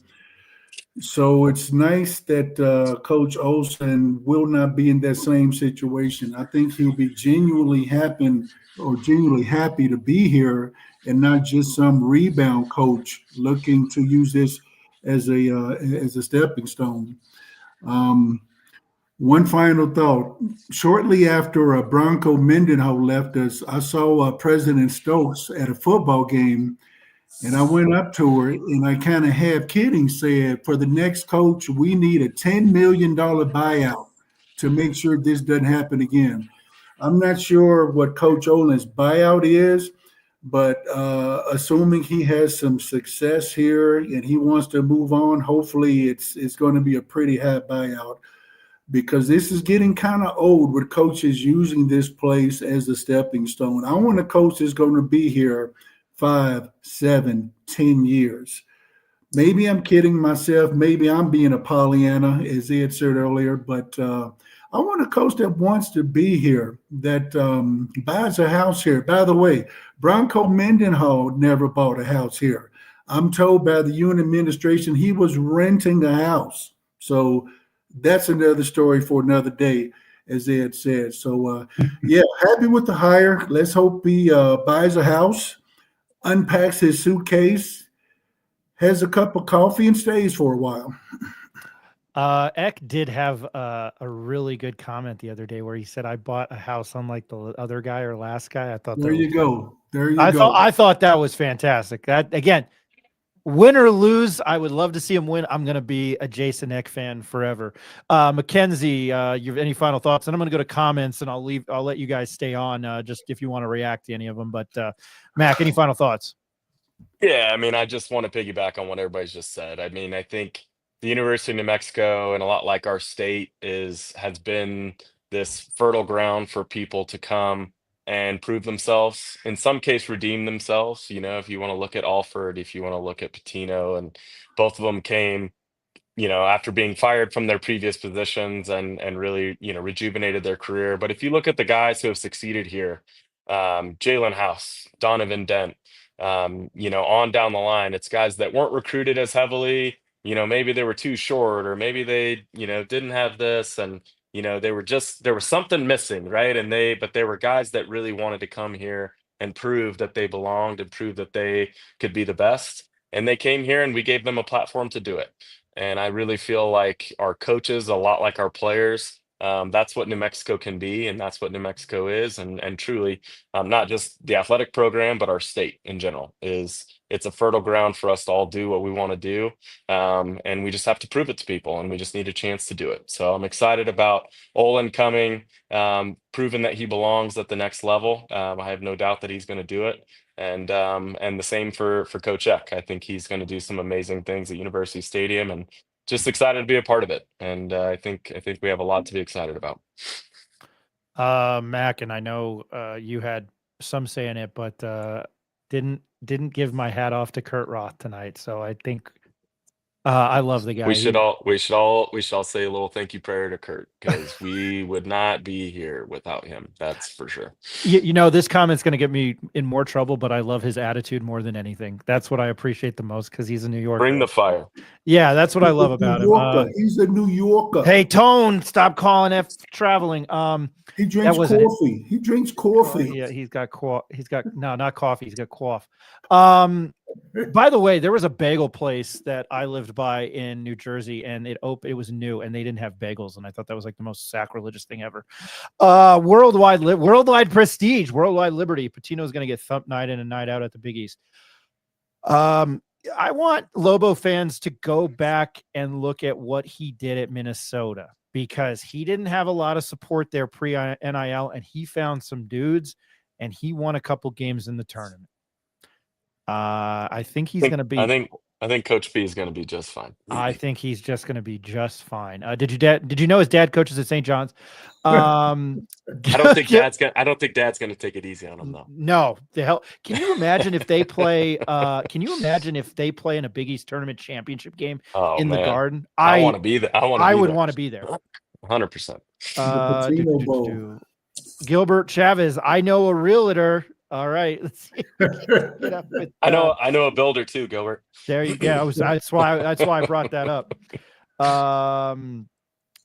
So it's nice that Coach Olsen will not be in that same situation. I think he'll be genuinely happy to be here and not just some rebound coach looking to use this as a stepping stone. One final thought. Shortly after Bronco Mendenhall left us, I saw President Stokes at a football game, and I went up to her, and I kind of half kidding said, for the next coach, we need a $10 million buyout to make sure this doesn't happen again. I'm not sure what Coach Olen's buyout is, but assuming he has some success here and he wants to move on, hopefully it's going to be a pretty high buyout. Because this is getting kind of old with coaches using this place as a stepping stone. I want a coach that's going to be here 5, 7, 10 years. Maybe I'm kidding myself. Maybe I'm being a Pollyanna, as Ed said earlier, but I want a coach that wants to be here, that buys a house here. By the way, Bronco Mendenhall never bought a house here. I'm told by the UNM administration he was renting a house. So that's another story for another day, as Ed said. So, happy with the hire. Let's hope he buys a house, unpacks his suitcase, has a cup of coffee, and stays for a while. Eck did have a really good comment the other day where he said, I bought a house unlike the other guy or last guy. I thought there you go. I thought that was fantastic. That, again, win or lose, I would love to see him win. I'm going to be a Jason Eck fan forever. Mackenzie, you have any final thoughts? And I'm going to go to comments, and I'll let you guys stay on just if you want to react to any of them. But Mac, any final thoughts? Yeah, I mean, I just want to piggyback on what everybody's just said. I mean, I think the University of New Mexico, and a lot like our state, has been this fertile ground for people to come and prove themselves, in some case redeem themselves. If you want to look at Alford, if you want to look at Patino, and both of them came, after being fired from their previous positions and really, rejuvenated their career. But if you look at the guys who have succeeded here, Jalen House, Donovan Dent, on down the line, it's guys that weren't recruited as heavily. Maybe they were too short, or maybe they, didn't have this, and there was something missing, right? But they were guys that really wanted to come here and prove that they belonged and prove that they could be the best. And they came here, and we gave them a platform to do it. And I really feel like our coaches, a lot like our players, That's what New Mexico can be, and that's what New Mexico is, and truly, not just the athletic program, but our state in general is. It's a fertile ground for us to all do what we want to do, and we just have to prove it to people, and we just need a chance to do it. So I'm excited about Olen coming, proving that he belongs at the next level. I have no doubt that he's going to do it, and the same for Coach Eck. I think he's going to do some amazing things at University Stadium, and just excited to be a part of it. And I think we have a lot to be excited about. Mac, and I know you had some say in it, but didn't give my hat off to Kurt Roth tonight. So I think I love the guy. We should all say a little thank you prayer to Kurt, because we would not be here without him. That's for sure. You know, this comment's going to get me in more trouble, but I love his attitude more than anything. That's what I appreciate the most, because he's a New Yorker. Bring the fire. Yeah, that's what I love about him. He's a New Yorker. Hey, Tone, stop calling F traveling. He drinks coffee. He drinks coffee. Yeah, he's got no, not coffee. He's got quaff. By the way, there was a bagel place that I lived by in New Jersey, and it was new, and they didn't have bagels, and I thought that was like the most sacrilegious thing ever. Worldwide prestige, worldwide liberty. Patino's going to get thumped night in and night out at the Big East. I want Lobo fans to go back and look at what he did at Minnesota, because he didn't have a lot of support there pre-NIL, and he found some dudes, and he won a couple games in the tournament. I think he's going to be. I think Coach B is going to be just fine. I think he's just going to be just fine. Did you know his dad coaches at St. John's? I don't think Dad's going to take it easy on him, though. No, the hell. Can you imagine if they play? Can you imagine if they play in a Big East tournament championship game the Garden? I want to be there. I would want to be there. 100%. Gilbert Chavez. I know a realtor. All right, let's see. I know a builder too, Gilbert. There you go. That's why I brought that up.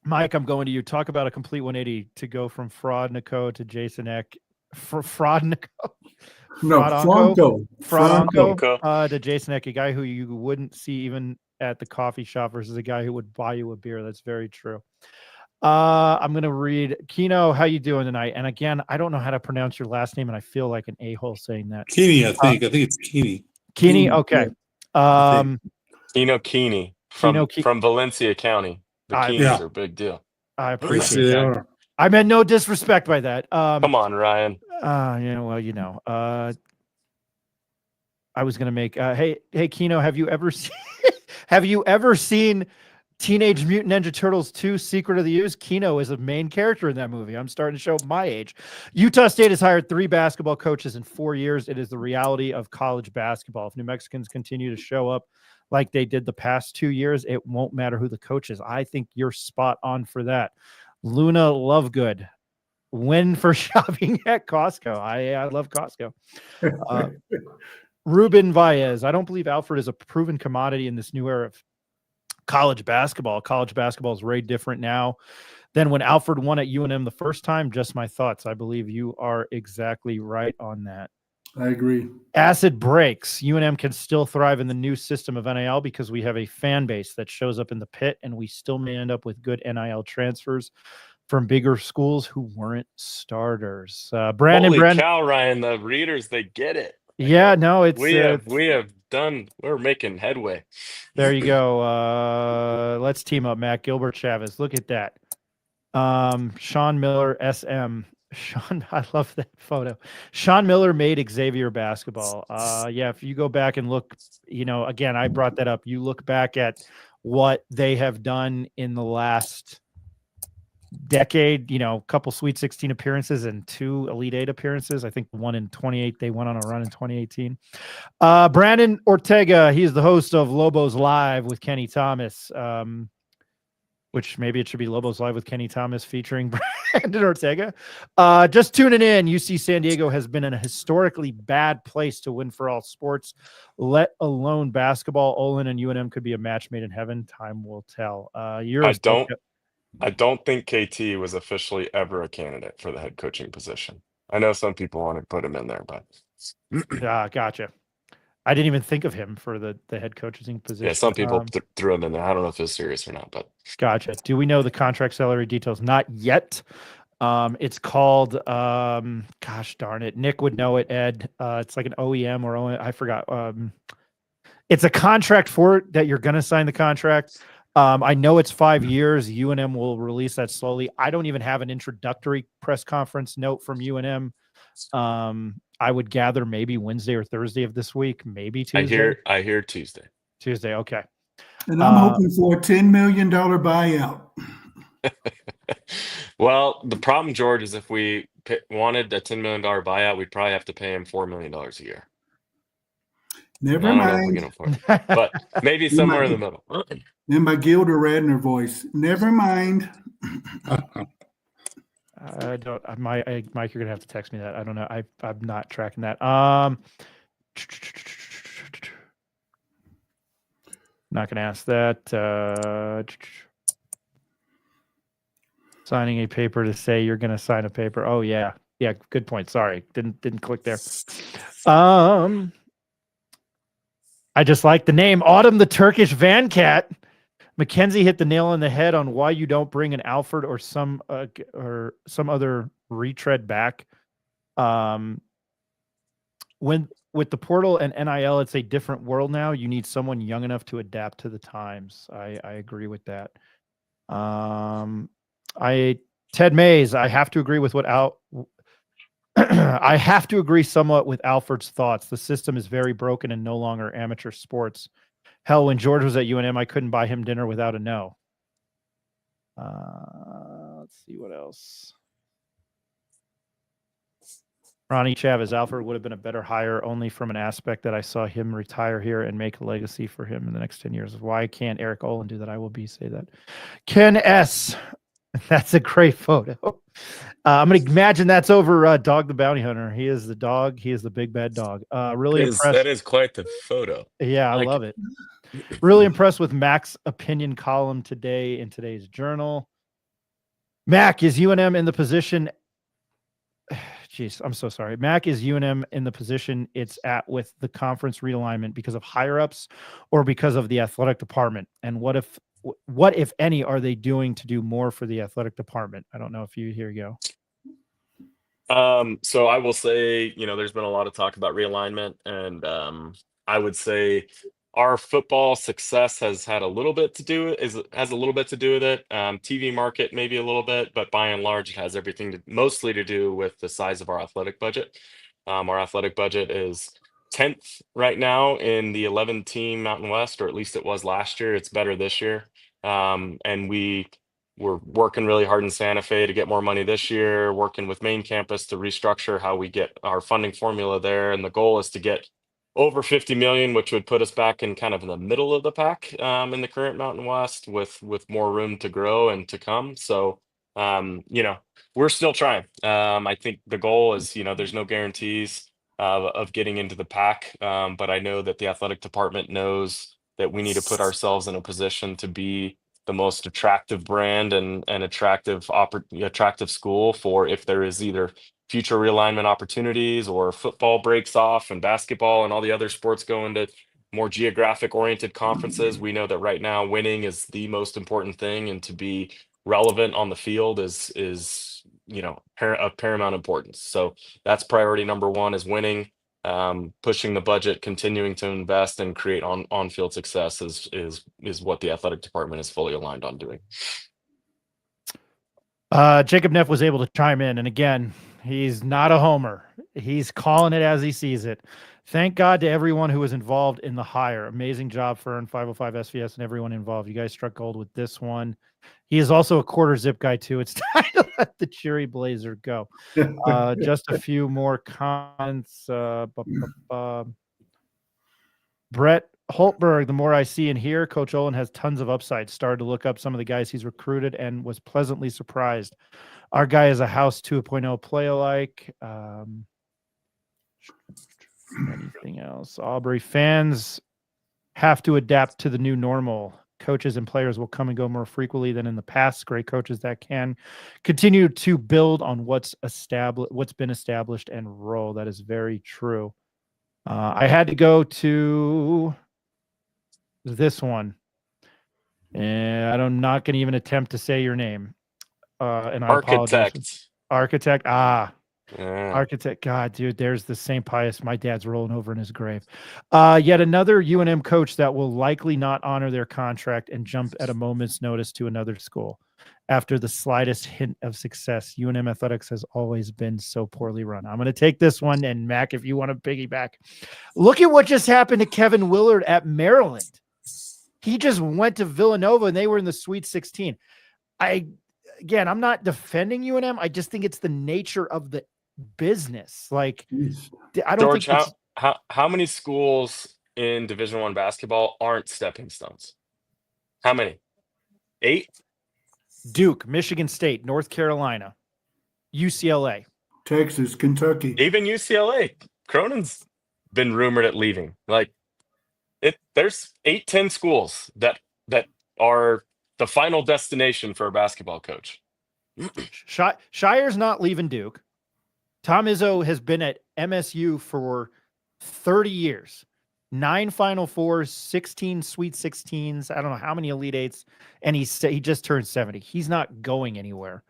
Mike, I'm going to you. Talk about a complete 180 to go from Fraudnico to Jason Eck. Fraudnico? Franco to Jason Eck, a guy who you wouldn't see even at the coffee shop versus a guy who would buy you a beer. That's very true. I'm going to read Kino. How you doing tonight? And again, I don't know how to pronounce your last name, and I feel like an a-hole saying that. Keeney, I think it's Keeney. Keeney. Okay. Kino Keeney from Valencia County. The Keeneys are a big deal. I appreciate that. I meant no disrespect by that. Come on, Ryan. I was going to make, hey, Kino, have you ever seen Teenage Mutant Ninja Turtles 2 Secret of the Ooze? Kino is a main character in that movie. I'm starting to show my age. Utah State has hired 3 basketball coaches in 4 years. It is the reality of college basketball. If New Mexicans continue to show up like they did the past 2 years, it won't matter who the coach is. I think you're spot on for that. Luna Lovegood, win for shopping at Costco. I love Costco. Ruben Valles, I don't believe Alfred is a proven commodity in this new era of college basketball. College basketball is very different now than when Alfred won at UNM the first time. Just my thoughts. I believe you are exactly right on that. I agree. Acid breaks. UNM can still thrive in the new system of NIL because we have a fan base that shows up in the pit, and we still may end up with good NIL transfers from bigger schools who weren't starters. Brandon, cow, Ryan, the readers, they get it. Yeah, no, it's we're making headway. There you go. Let's team up, Matt. Gilbert Chavez. Look at that. Sean Miller, SM. Sean, I love that photo. Sean Miller made Xavier basketball. If you go back and look, again, I brought that up. You look back at what they have done in the last decade, a couple Sweet 16 appearances and 2 Elite 8 appearances. I think one in 28, they went on a run in 2018. Brandon Ortega, he's the host of Lobos Live with Kenny Thomas, which maybe it should be Lobos Live with Kenny Thomas featuring Brandon Ortega. Just tuning in, UC San Diego has been in a historically bad place to win for all sports, let alone basketball. Olen and UNM could be a match made in heaven. Time will tell. I don't think KT was officially ever a candidate for the head coaching position. I know some people want to put him in there, but gotcha. I didn't even think of him for the head coaching position. Yeah, some people threw him in there. I don't know if it's serious or not, but Gotcha. Do we know the contract salary details? Not yet. It's called, gosh darn it. Nick would know it, Ed. It's like an OEM or I forgot. It's a contract for it that you're going to sign the contract. I know it's 5 years. UNM will release that slowly. I don't even have an introductory press conference note from UNM. I would gather maybe Wednesday or Thursday of this week, maybe Tuesday. I hear Tuesday. Tuesday, okay. And I'm hoping for a $10 million buyout. Well, the problem, George, is if we wanted a $10 million buyout, we'd probably have to pay him $4 million a year. Never I don't know if we mind. can afford it, but maybe somewhere in the middle. In my Gilda Radner voice, never mind. I don't. Mike, you're gonna have to text me that. I don't know. I'm not tracking that. Not gonna ask that. Signing a paper to say you're gonna sign a paper. Oh yeah, Good point. Sorry, didn't click there. I just like the name Autumn the Turkish Van Cat. Mackenzie hit the nail on the head on why you don't bring an Alfred or some other retread back. When with the portal and NIL, it's a different world now. You need someone young enough to adapt to the times. I agree with that. Ted Mays, I have to agree with what I have to agree somewhat with Alfred's thoughts. The system is very broken and no longer amateur sports. Hell, when George was at UNM, I couldn't buy him dinner without a no. Let's see what else. Ronnie Chavez, Alfred would have been a better hire only from an aspect that I saw him retire here and make a legacy for him in the next 10 years. Why can't Eric Olen do that? I will say that. Ken S. That's a great photo. I'm going to imagine that's over Dog the Bounty Hunter. He is the dog. He is the big bad dog. Really impressed. That is quite the photo. Yeah, I love it. Really impressed with Mac's opinion column today in today's journal. Mac, is UNM in the position? Jeez, I'm so sorry. Mac, is UNM in the position it's at with the conference realignment because of higher ups or because of the athletic department? And what if any, are they doing to do more for the athletic department? I don't know if here you go. So I will say, there's been a lot of talk about realignment, and I would say our football success has a little bit to do with it. TV market, maybe a little bit, but by and large, it has mostly to do with the size of our athletic budget. Our athletic budget is 10th right now in the 11-team Mountain West, or at least it was last year. It's better this year. And we're working really hard in Santa Fe to get more money this year, working with main campus to restructure how we get our funding formula there. And the goal is to get over 50 million, which would put us back in kind of in the middle of the pack in the current Mountain West with more room to grow and to come. So, we're still trying. I think the goal is, there's no guarantees of getting into the pack. But I know that the athletic department knows that we need to put ourselves in a position to be the most attractive brand and attractive school for if there is either future realignment opportunities or football breaks off and basketball and all the other sports go into more geographic oriented conferences. We know that right now winning is the most important thing, and to be relevant on the field is of paramount importance. So that's priority number one, is winning, pushing the budget, continuing to invest and create on-field success is what the athletic department is fully aligned on doing. Jacob Neff was able to chime in, and again, he's not a homer. He's calling it as he sees it. Thank God to everyone who was involved in the hire. Amazing job, Fern, 505 SVS, and everyone involved. You guys struck gold with this one. He is also a quarter zip guy, too. It's time to let the Cheery Blazer go. Just a few more comments. Brett Holtberg, the more I see and hear, Coach Olen has tons of upside. Started to look up some of the guys he's recruited and was pleasantly surprised. Our guy is a House 2.0 play alike. Anything else? Aubrey, fans have to adapt to the new normal. Coaches and players will come and go more frequently than in the past. Great coaches that can continue to build on what's been established and roll. That is very true. I had to go to this one, and I'm not going to even attempt to say your name. And I apologize. Architect. Architect. God, dude, there's the St. Pius. My dad's rolling over in his grave. Yet another UNM coach that will likely not honor their contract and jump at a moment's notice to another school. After the slightest hint of success, UNM athletics has always been so poorly run. I'm going to take this one, and Mac, if you want to piggyback, look at what just happened to Kevin Willard at Maryland. He just went to Villanova, and they were in the Sweet 16. Again, I'm not defending UNM. I just think it's the nature of the business. Like, I don't George, think how many schools in Division I basketball aren't stepping stones? How many? 8? Duke, Michigan State, North Carolina, UCLA, Texas, Kentucky. Even UCLA. Cronin's been rumored at leaving. Like, there's 8-10 schools that are the final destination for a basketball coach. Shire's not leaving Duke. Tom Izzo has been at MSU for 30 years. 9 Final Fours, 16 Sweet 16s. I don't know how many Elite Eights, and he just turned 70. He's not going anywhere.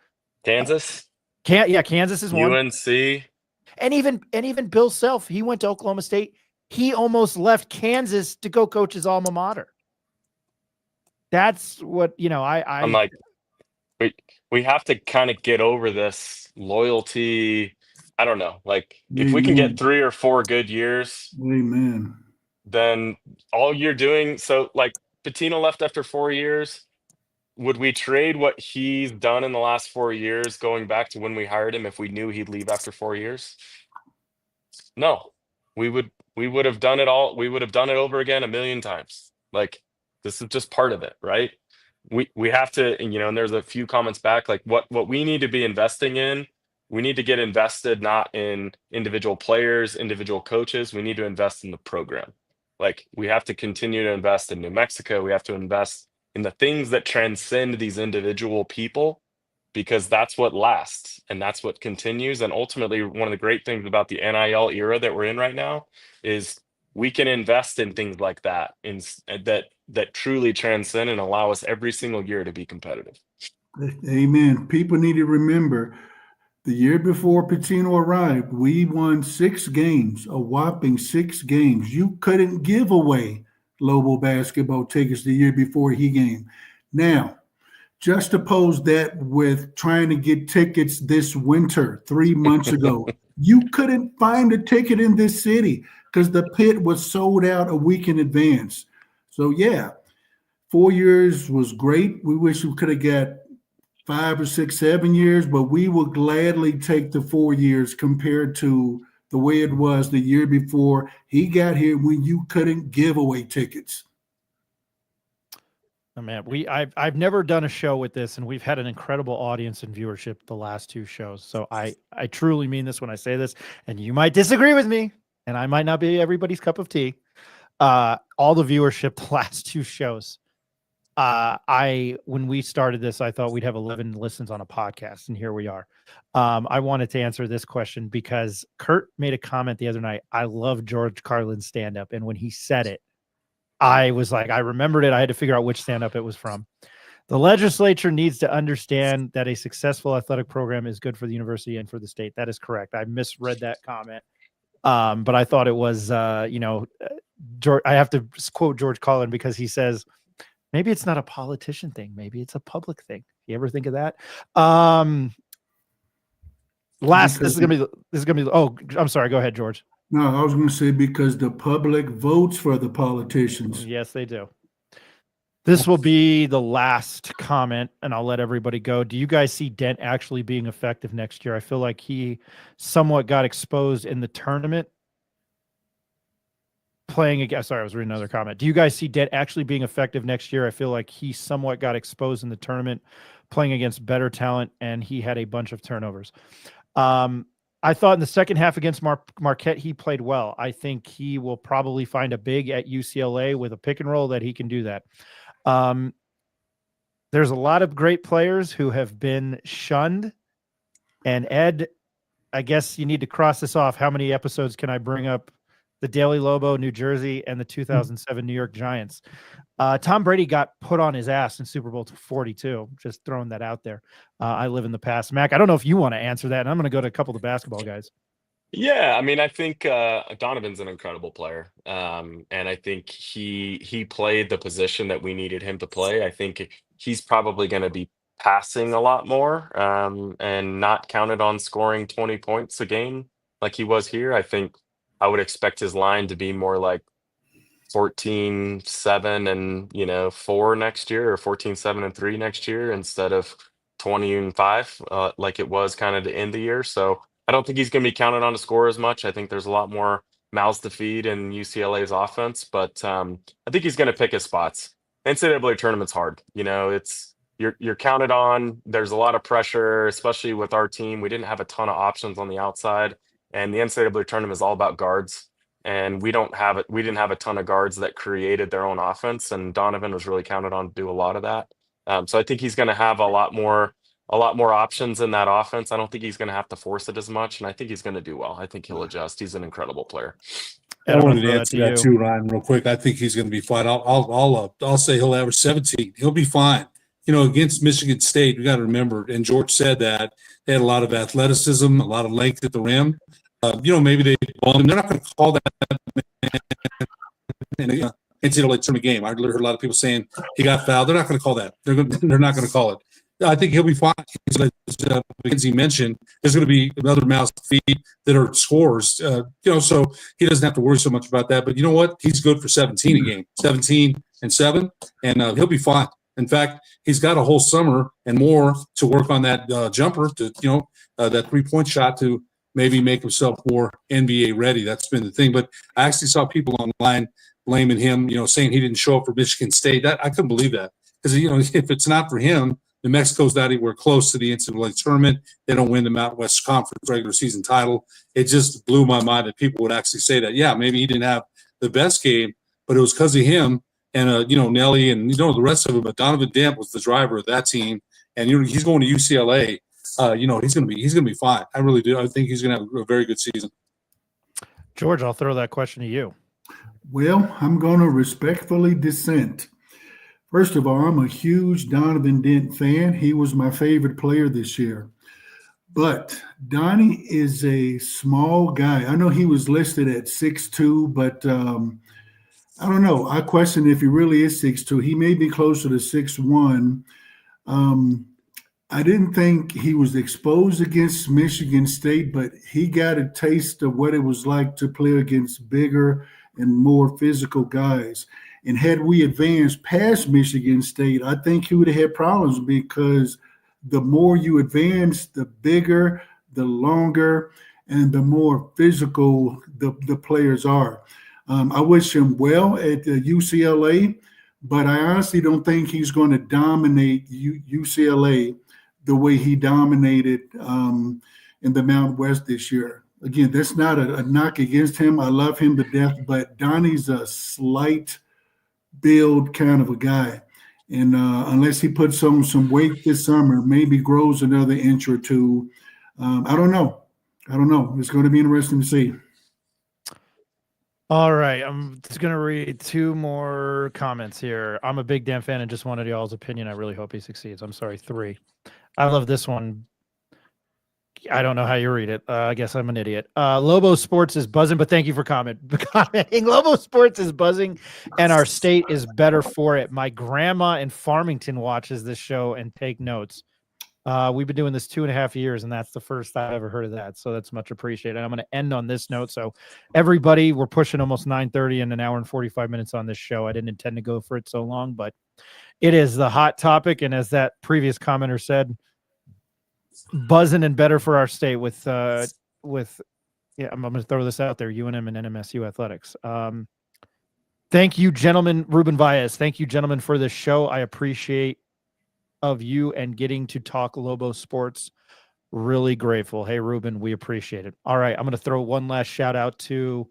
Kansas? Kansas is one. UNC? And even Bill Self, he went to Oklahoma State. He almost left Kansas to go coach his alma mater. That's what, I'm like, we have to kind of get over this loyalty. I don't know. Like, if we can get 3 or 4 good years, amen, then all you're doing. So, like, Pitino left after 4 years. Would we trade what he's done in the last 4 years going back to when we hired him if we knew he'd leave after 4 years? No. We would have done it all. We would have done it over again 1,000,000 times. Like, this is just part of it, right? We have to, and there's a few comments back, like what we need to be investing in. We need to get invested not in individual players, individual coaches. We need to invest in the program. Like, we have to continue to invest in New Mexico. We have to invest in the things that transcend these individual people, because that's what lasts and that's what continues. And ultimately, one of the great things about the NIL era that we're in right now is we can invest in things like that, that truly transcend and allow us every single year to be competitive. Amen. People need to remember, the year before Pitino arrived, we won 6 games, a whopping 6 games. You couldn't give away Lobo basketball tickets the year before he came. Now, just oppose that with trying to get tickets this winter, 3 months ago. You couldn't find a ticket in this city because the pit was sold out a week in advance. So, 4 years was great. We wish we could have got 5 or 6, 7 years, but we will gladly take the 4 years compared to the way it was the year before he got here when you couldn't give away tickets. Oh, man, I've never done a show with this, and we've had an incredible audience and viewership the last 2 shows. So I truly mean this when I say this, and you might disagree with me, and I might not be everybody's cup of tea. All the viewership the last 2 shows. When we started this, I thought we'd have 11 listens on a podcast, and here we are. I wanted to answer this question because Kurt made a comment the other night. I love George Carlin's stand-up, and when he said it, I was like, I remembered it. I had to figure out which stand-up it was from. The legislature needs to understand that a successful athletic program is good for the university and for the state. That is correct. I misread that comment. But I thought it was, George, I have to quote George Carlin because he says, maybe it's not a politician thing. Maybe it's a public thing. You ever think of that? This is gonna be. Oh, I'm sorry. Go ahead, George. No, I was going to say because the public votes for the politicians. Yes, they do. This will be the last comment, and I'll let everybody go. Do you guys see Dent actually being effective next year? I feel like he somewhat got exposed in the tournament. Playing against, sorry, I was reading another comment. Do you guys see Dent actually being effective next year? I feel like he somewhat got exposed in the tournament playing against better talent, and he had a bunch of turnovers. I thought in the second half against Marquette, he played well. I think he will probably find a big at UCLA with a pick and roll that he can do that. There's a lot of great players who have been shunned. And Ed, I guess you need to cross this off. How many episodes can I bring up the Daily Lobo, New Jersey, and the 2007 New York Giants. Tom Brady got put on his ass in Super Bowl 42. Just throwing that out there. I live in the past. Mac, I don't know if you want to answer that, and I'm going to go to a couple of the basketball guys. Yeah, I mean, I think Donovan's an incredible player, and I think he played the position that we needed him to play. I think he's probably going to be passing a lot more, and not counted on scoring 20 points a game like he was here. I think I would expect his line to be more like 14-7 and 4 next year, or 14-7 and 3 next year, instead of 20-5 like it was kind of to end the year. So I don't think he's going to be counted on to score as much. I think there's a lot more mouths to feed in UCLA's offense, but I think he's going to pick his spots. NCAA tournament's hard. It's you're counted on. There's a lot of pressure, especially with our team. We didn't have a ton of options on the outside, and the NCAA tournament is all about guards. And we didn't have a ton of guards that created their own offense, and Donovan was really counted on to do a lot of that. So I think he's going to have a lot more options in that offense. I don't think he's going to have to force it as much, and I think he's going to do well. I think he'll adjust. He's an incredible player. I wanted to answer that too, Ryan, real quick. I think he's going to be fine. I'll say he'll average 17. He'll be fine. Against Michigan State, we got to remember, and George said that they had a lot of athleticism, a lot of length at the rim. Maybe they bumped him. They're not going to call that in an NCAA tournament game. I heard a lot of people saying he got fouled. They're not going to call that. They're not going to call it. I think he'll be fine. As he mentioned, there's going to be another mouse feed that are scores. So he doesn't have to worry so much about that. But you know what? He's good for 17 a game, 17 and 7, and he'll be fine. In fact, he's got a whole summer and more to work on that jumper, to that 3-point shot, to maybe make himself more NBA ready. That's been the thing. But I actually saw people online blaming him, saying he didn't show up for Michigan State. I couldn't believe that, because if it's not for him, New Mexico's not anywhere close to the NCAA tournament. They don't win the Mountain West Conference regular season title. It just blew my mind that people would actually say that. Yeah, maybe he didn't have the best game, but it was because of him and Nelly and the rest of them. But Donovan Dent was the driver of that team, and he's going to UCLA. He's going to be fine. I really do. I think he's going to have a very good season. George, I'll throw that question to you. Well, I'm going to respectfully dissent. First of all, I'm a huge Donovan Dent fan. He was my favorite player this year. But Donnie is a small guy. I know he was listed at 6'2", but I don't know. I question if he really is 6'2". He may be closer to 6'1". I didn't think he was exposed against Michigan State, but he got a taste of what it was like to play against bigger and more physical guys. And had we advanced past Michigan State, I think he would have had problems, because the more you advance, the bigger, the longer, and the more physical the players are. I wish him well at UCLA, but I honestly don't think he's going to dominate UCLA the way he dominated in the Mountain West this year. Again, that's not a knock against him. I love him to death, but Donnie's a slight build kind of a guy. And unless he puts on some weight this summer, maybe grows another inch or two. I don't know. It's going to be interesting to see. All right. I'm just going to read 2 more comments here. I'm a big Dan fan and just wanted y'all's opinion. I really hope he succeeds. I'm sorry, 3. I love this one. I don't know how you read it. I guess I'm an idiot. Lobo Sports is buzzing, but thank you for commenting. Lobo Sports is buzzing, and our state is better for it. My grandma in Farmington watches this show and take notes. We've been doing this 2.5 years, and that's the first I've ever heard of that. So that's much appreciated. I'm going to end on this note. So everybody, we're pushing almost 9:30 and an hour and 45 minutes on this show. I didn't intend to go for it so long, but it is the hot topic. And as that previous commenter said, buzzing and better for our state with I'm going to throw this out there, UNM and NMSU athletics. Thank you, gentlemen. Ruben Baez, thank you, gentlemen, for this show. I appreciate of you and getting to talk Lobo sports. Really grateful. Hey, Ruben, we appreciate it. All right, I'm going to throw one last shout out to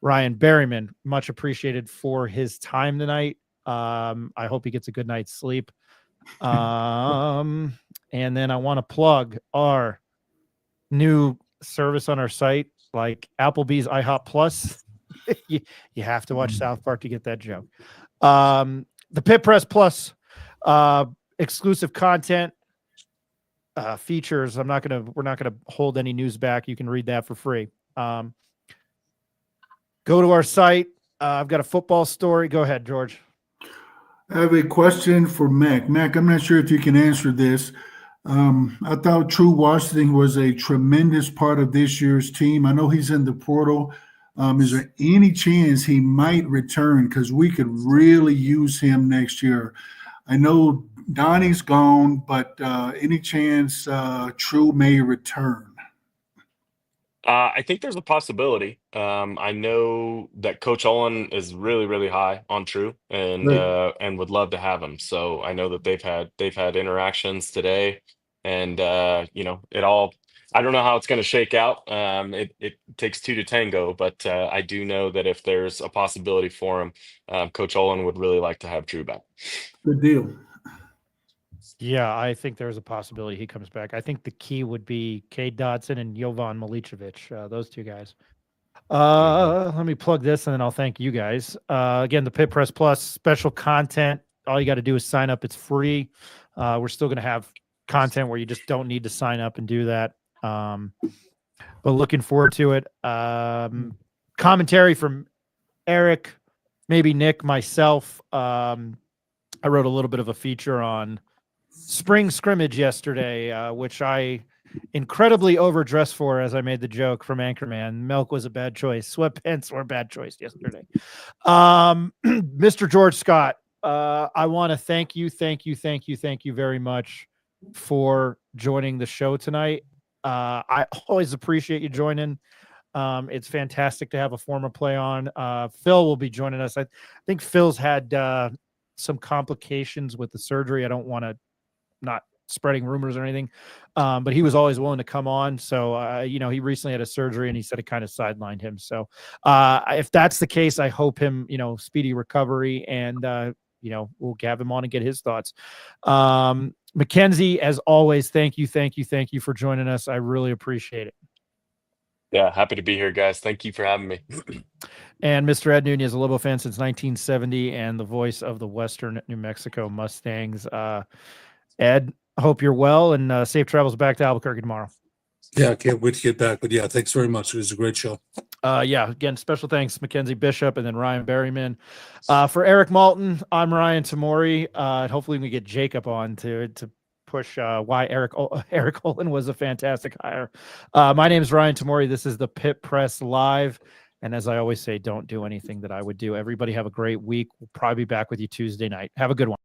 Ryan Berryman. Much appreciated for his time tonight. I hope he gets a good night's sleep. And then I want to plug our new service on our site, like Applebee's IHOP Plus. you have to watch South Park to get that joke. The Pit Press Plus exclusive content features. We're not gonna hold any news back. You can read that for free. Go to our site. I've got a football story. Go ahead, George. I have a question for Mac. Mac, I'm not sure if you can answer this. I thought True Washington was a tremendous part of this year's team. I know he's in the portal. Is there any chance he might return? Because we could really use him next year. I know Donnie's gone, but any chance True may return? I think there's a possibility. I know that Coach Olen is really, really high on True and would love to have him. So I know that they've had interactions today, and it all. I don't know how it's going to shake out. It takes two to tango, but I do know that if there's a possibility for him, Coach Olen would really like to have True back. Good deal. Yeah, I think there's a possibility he comes back. I think the key would be Cade Dotson and Jovan Milicevic, those two guys. Let me plug this and then I'll thank you guys. Again, the Pit Press Plus special content. All you got to do is sign up. It's free. We're still going to have content where you just don't need to sign up and do that. But looking forward to it. Commentary from Eric, maybe Nick, myself. I wrote a little bit of a feature on spring scrimmage yesterday, which I incredibly overdressed for, as I made the joke from Anchorman. Milk was a bad choice. Sweatpants were a bad choice yesterday. Mr. George Scott, I want to thank you very much for joining the show tonight. I always appreciate you joining. It's fantastic to have a former play on. Phil will be joining us. I think Phil's had some complications with the surgery. I don't want to not spreading rumors or anything, but he was always willing to come on. So, he recently had a surgery and he said it kind of sidelined him. So if that's the case, I hope him, speedy recovery, and, we'll have him on and get his thoughts. Mackenzie, as always, thank you for joining us. I really appreciate it. Yeah, happy to be here, guys. Thank you for having me. And Mr. Ed Nunez, a Lobo fan since 1970 and the voice of the Western New Mexico Mustangs. Ed, I hope you're well and safe travels back to Albuquerque tomorrow. Yeah, I can't wait to get back. But yeah, thanks very much. It was a great show. Again, special thanks, Mackenzie Bishop and then Ryan Berryman. For Eric Malton, I'm Ryan Tamori. And hopefully we get Jacob on to push why Eric Olen was a fantastic hire. My name is Ryan Tamori. This is the Pit Press Live. And as I always say, don't do anything that I would do. Everybody have a great week. We'll probably be back with you Tuesday night. Have a good one.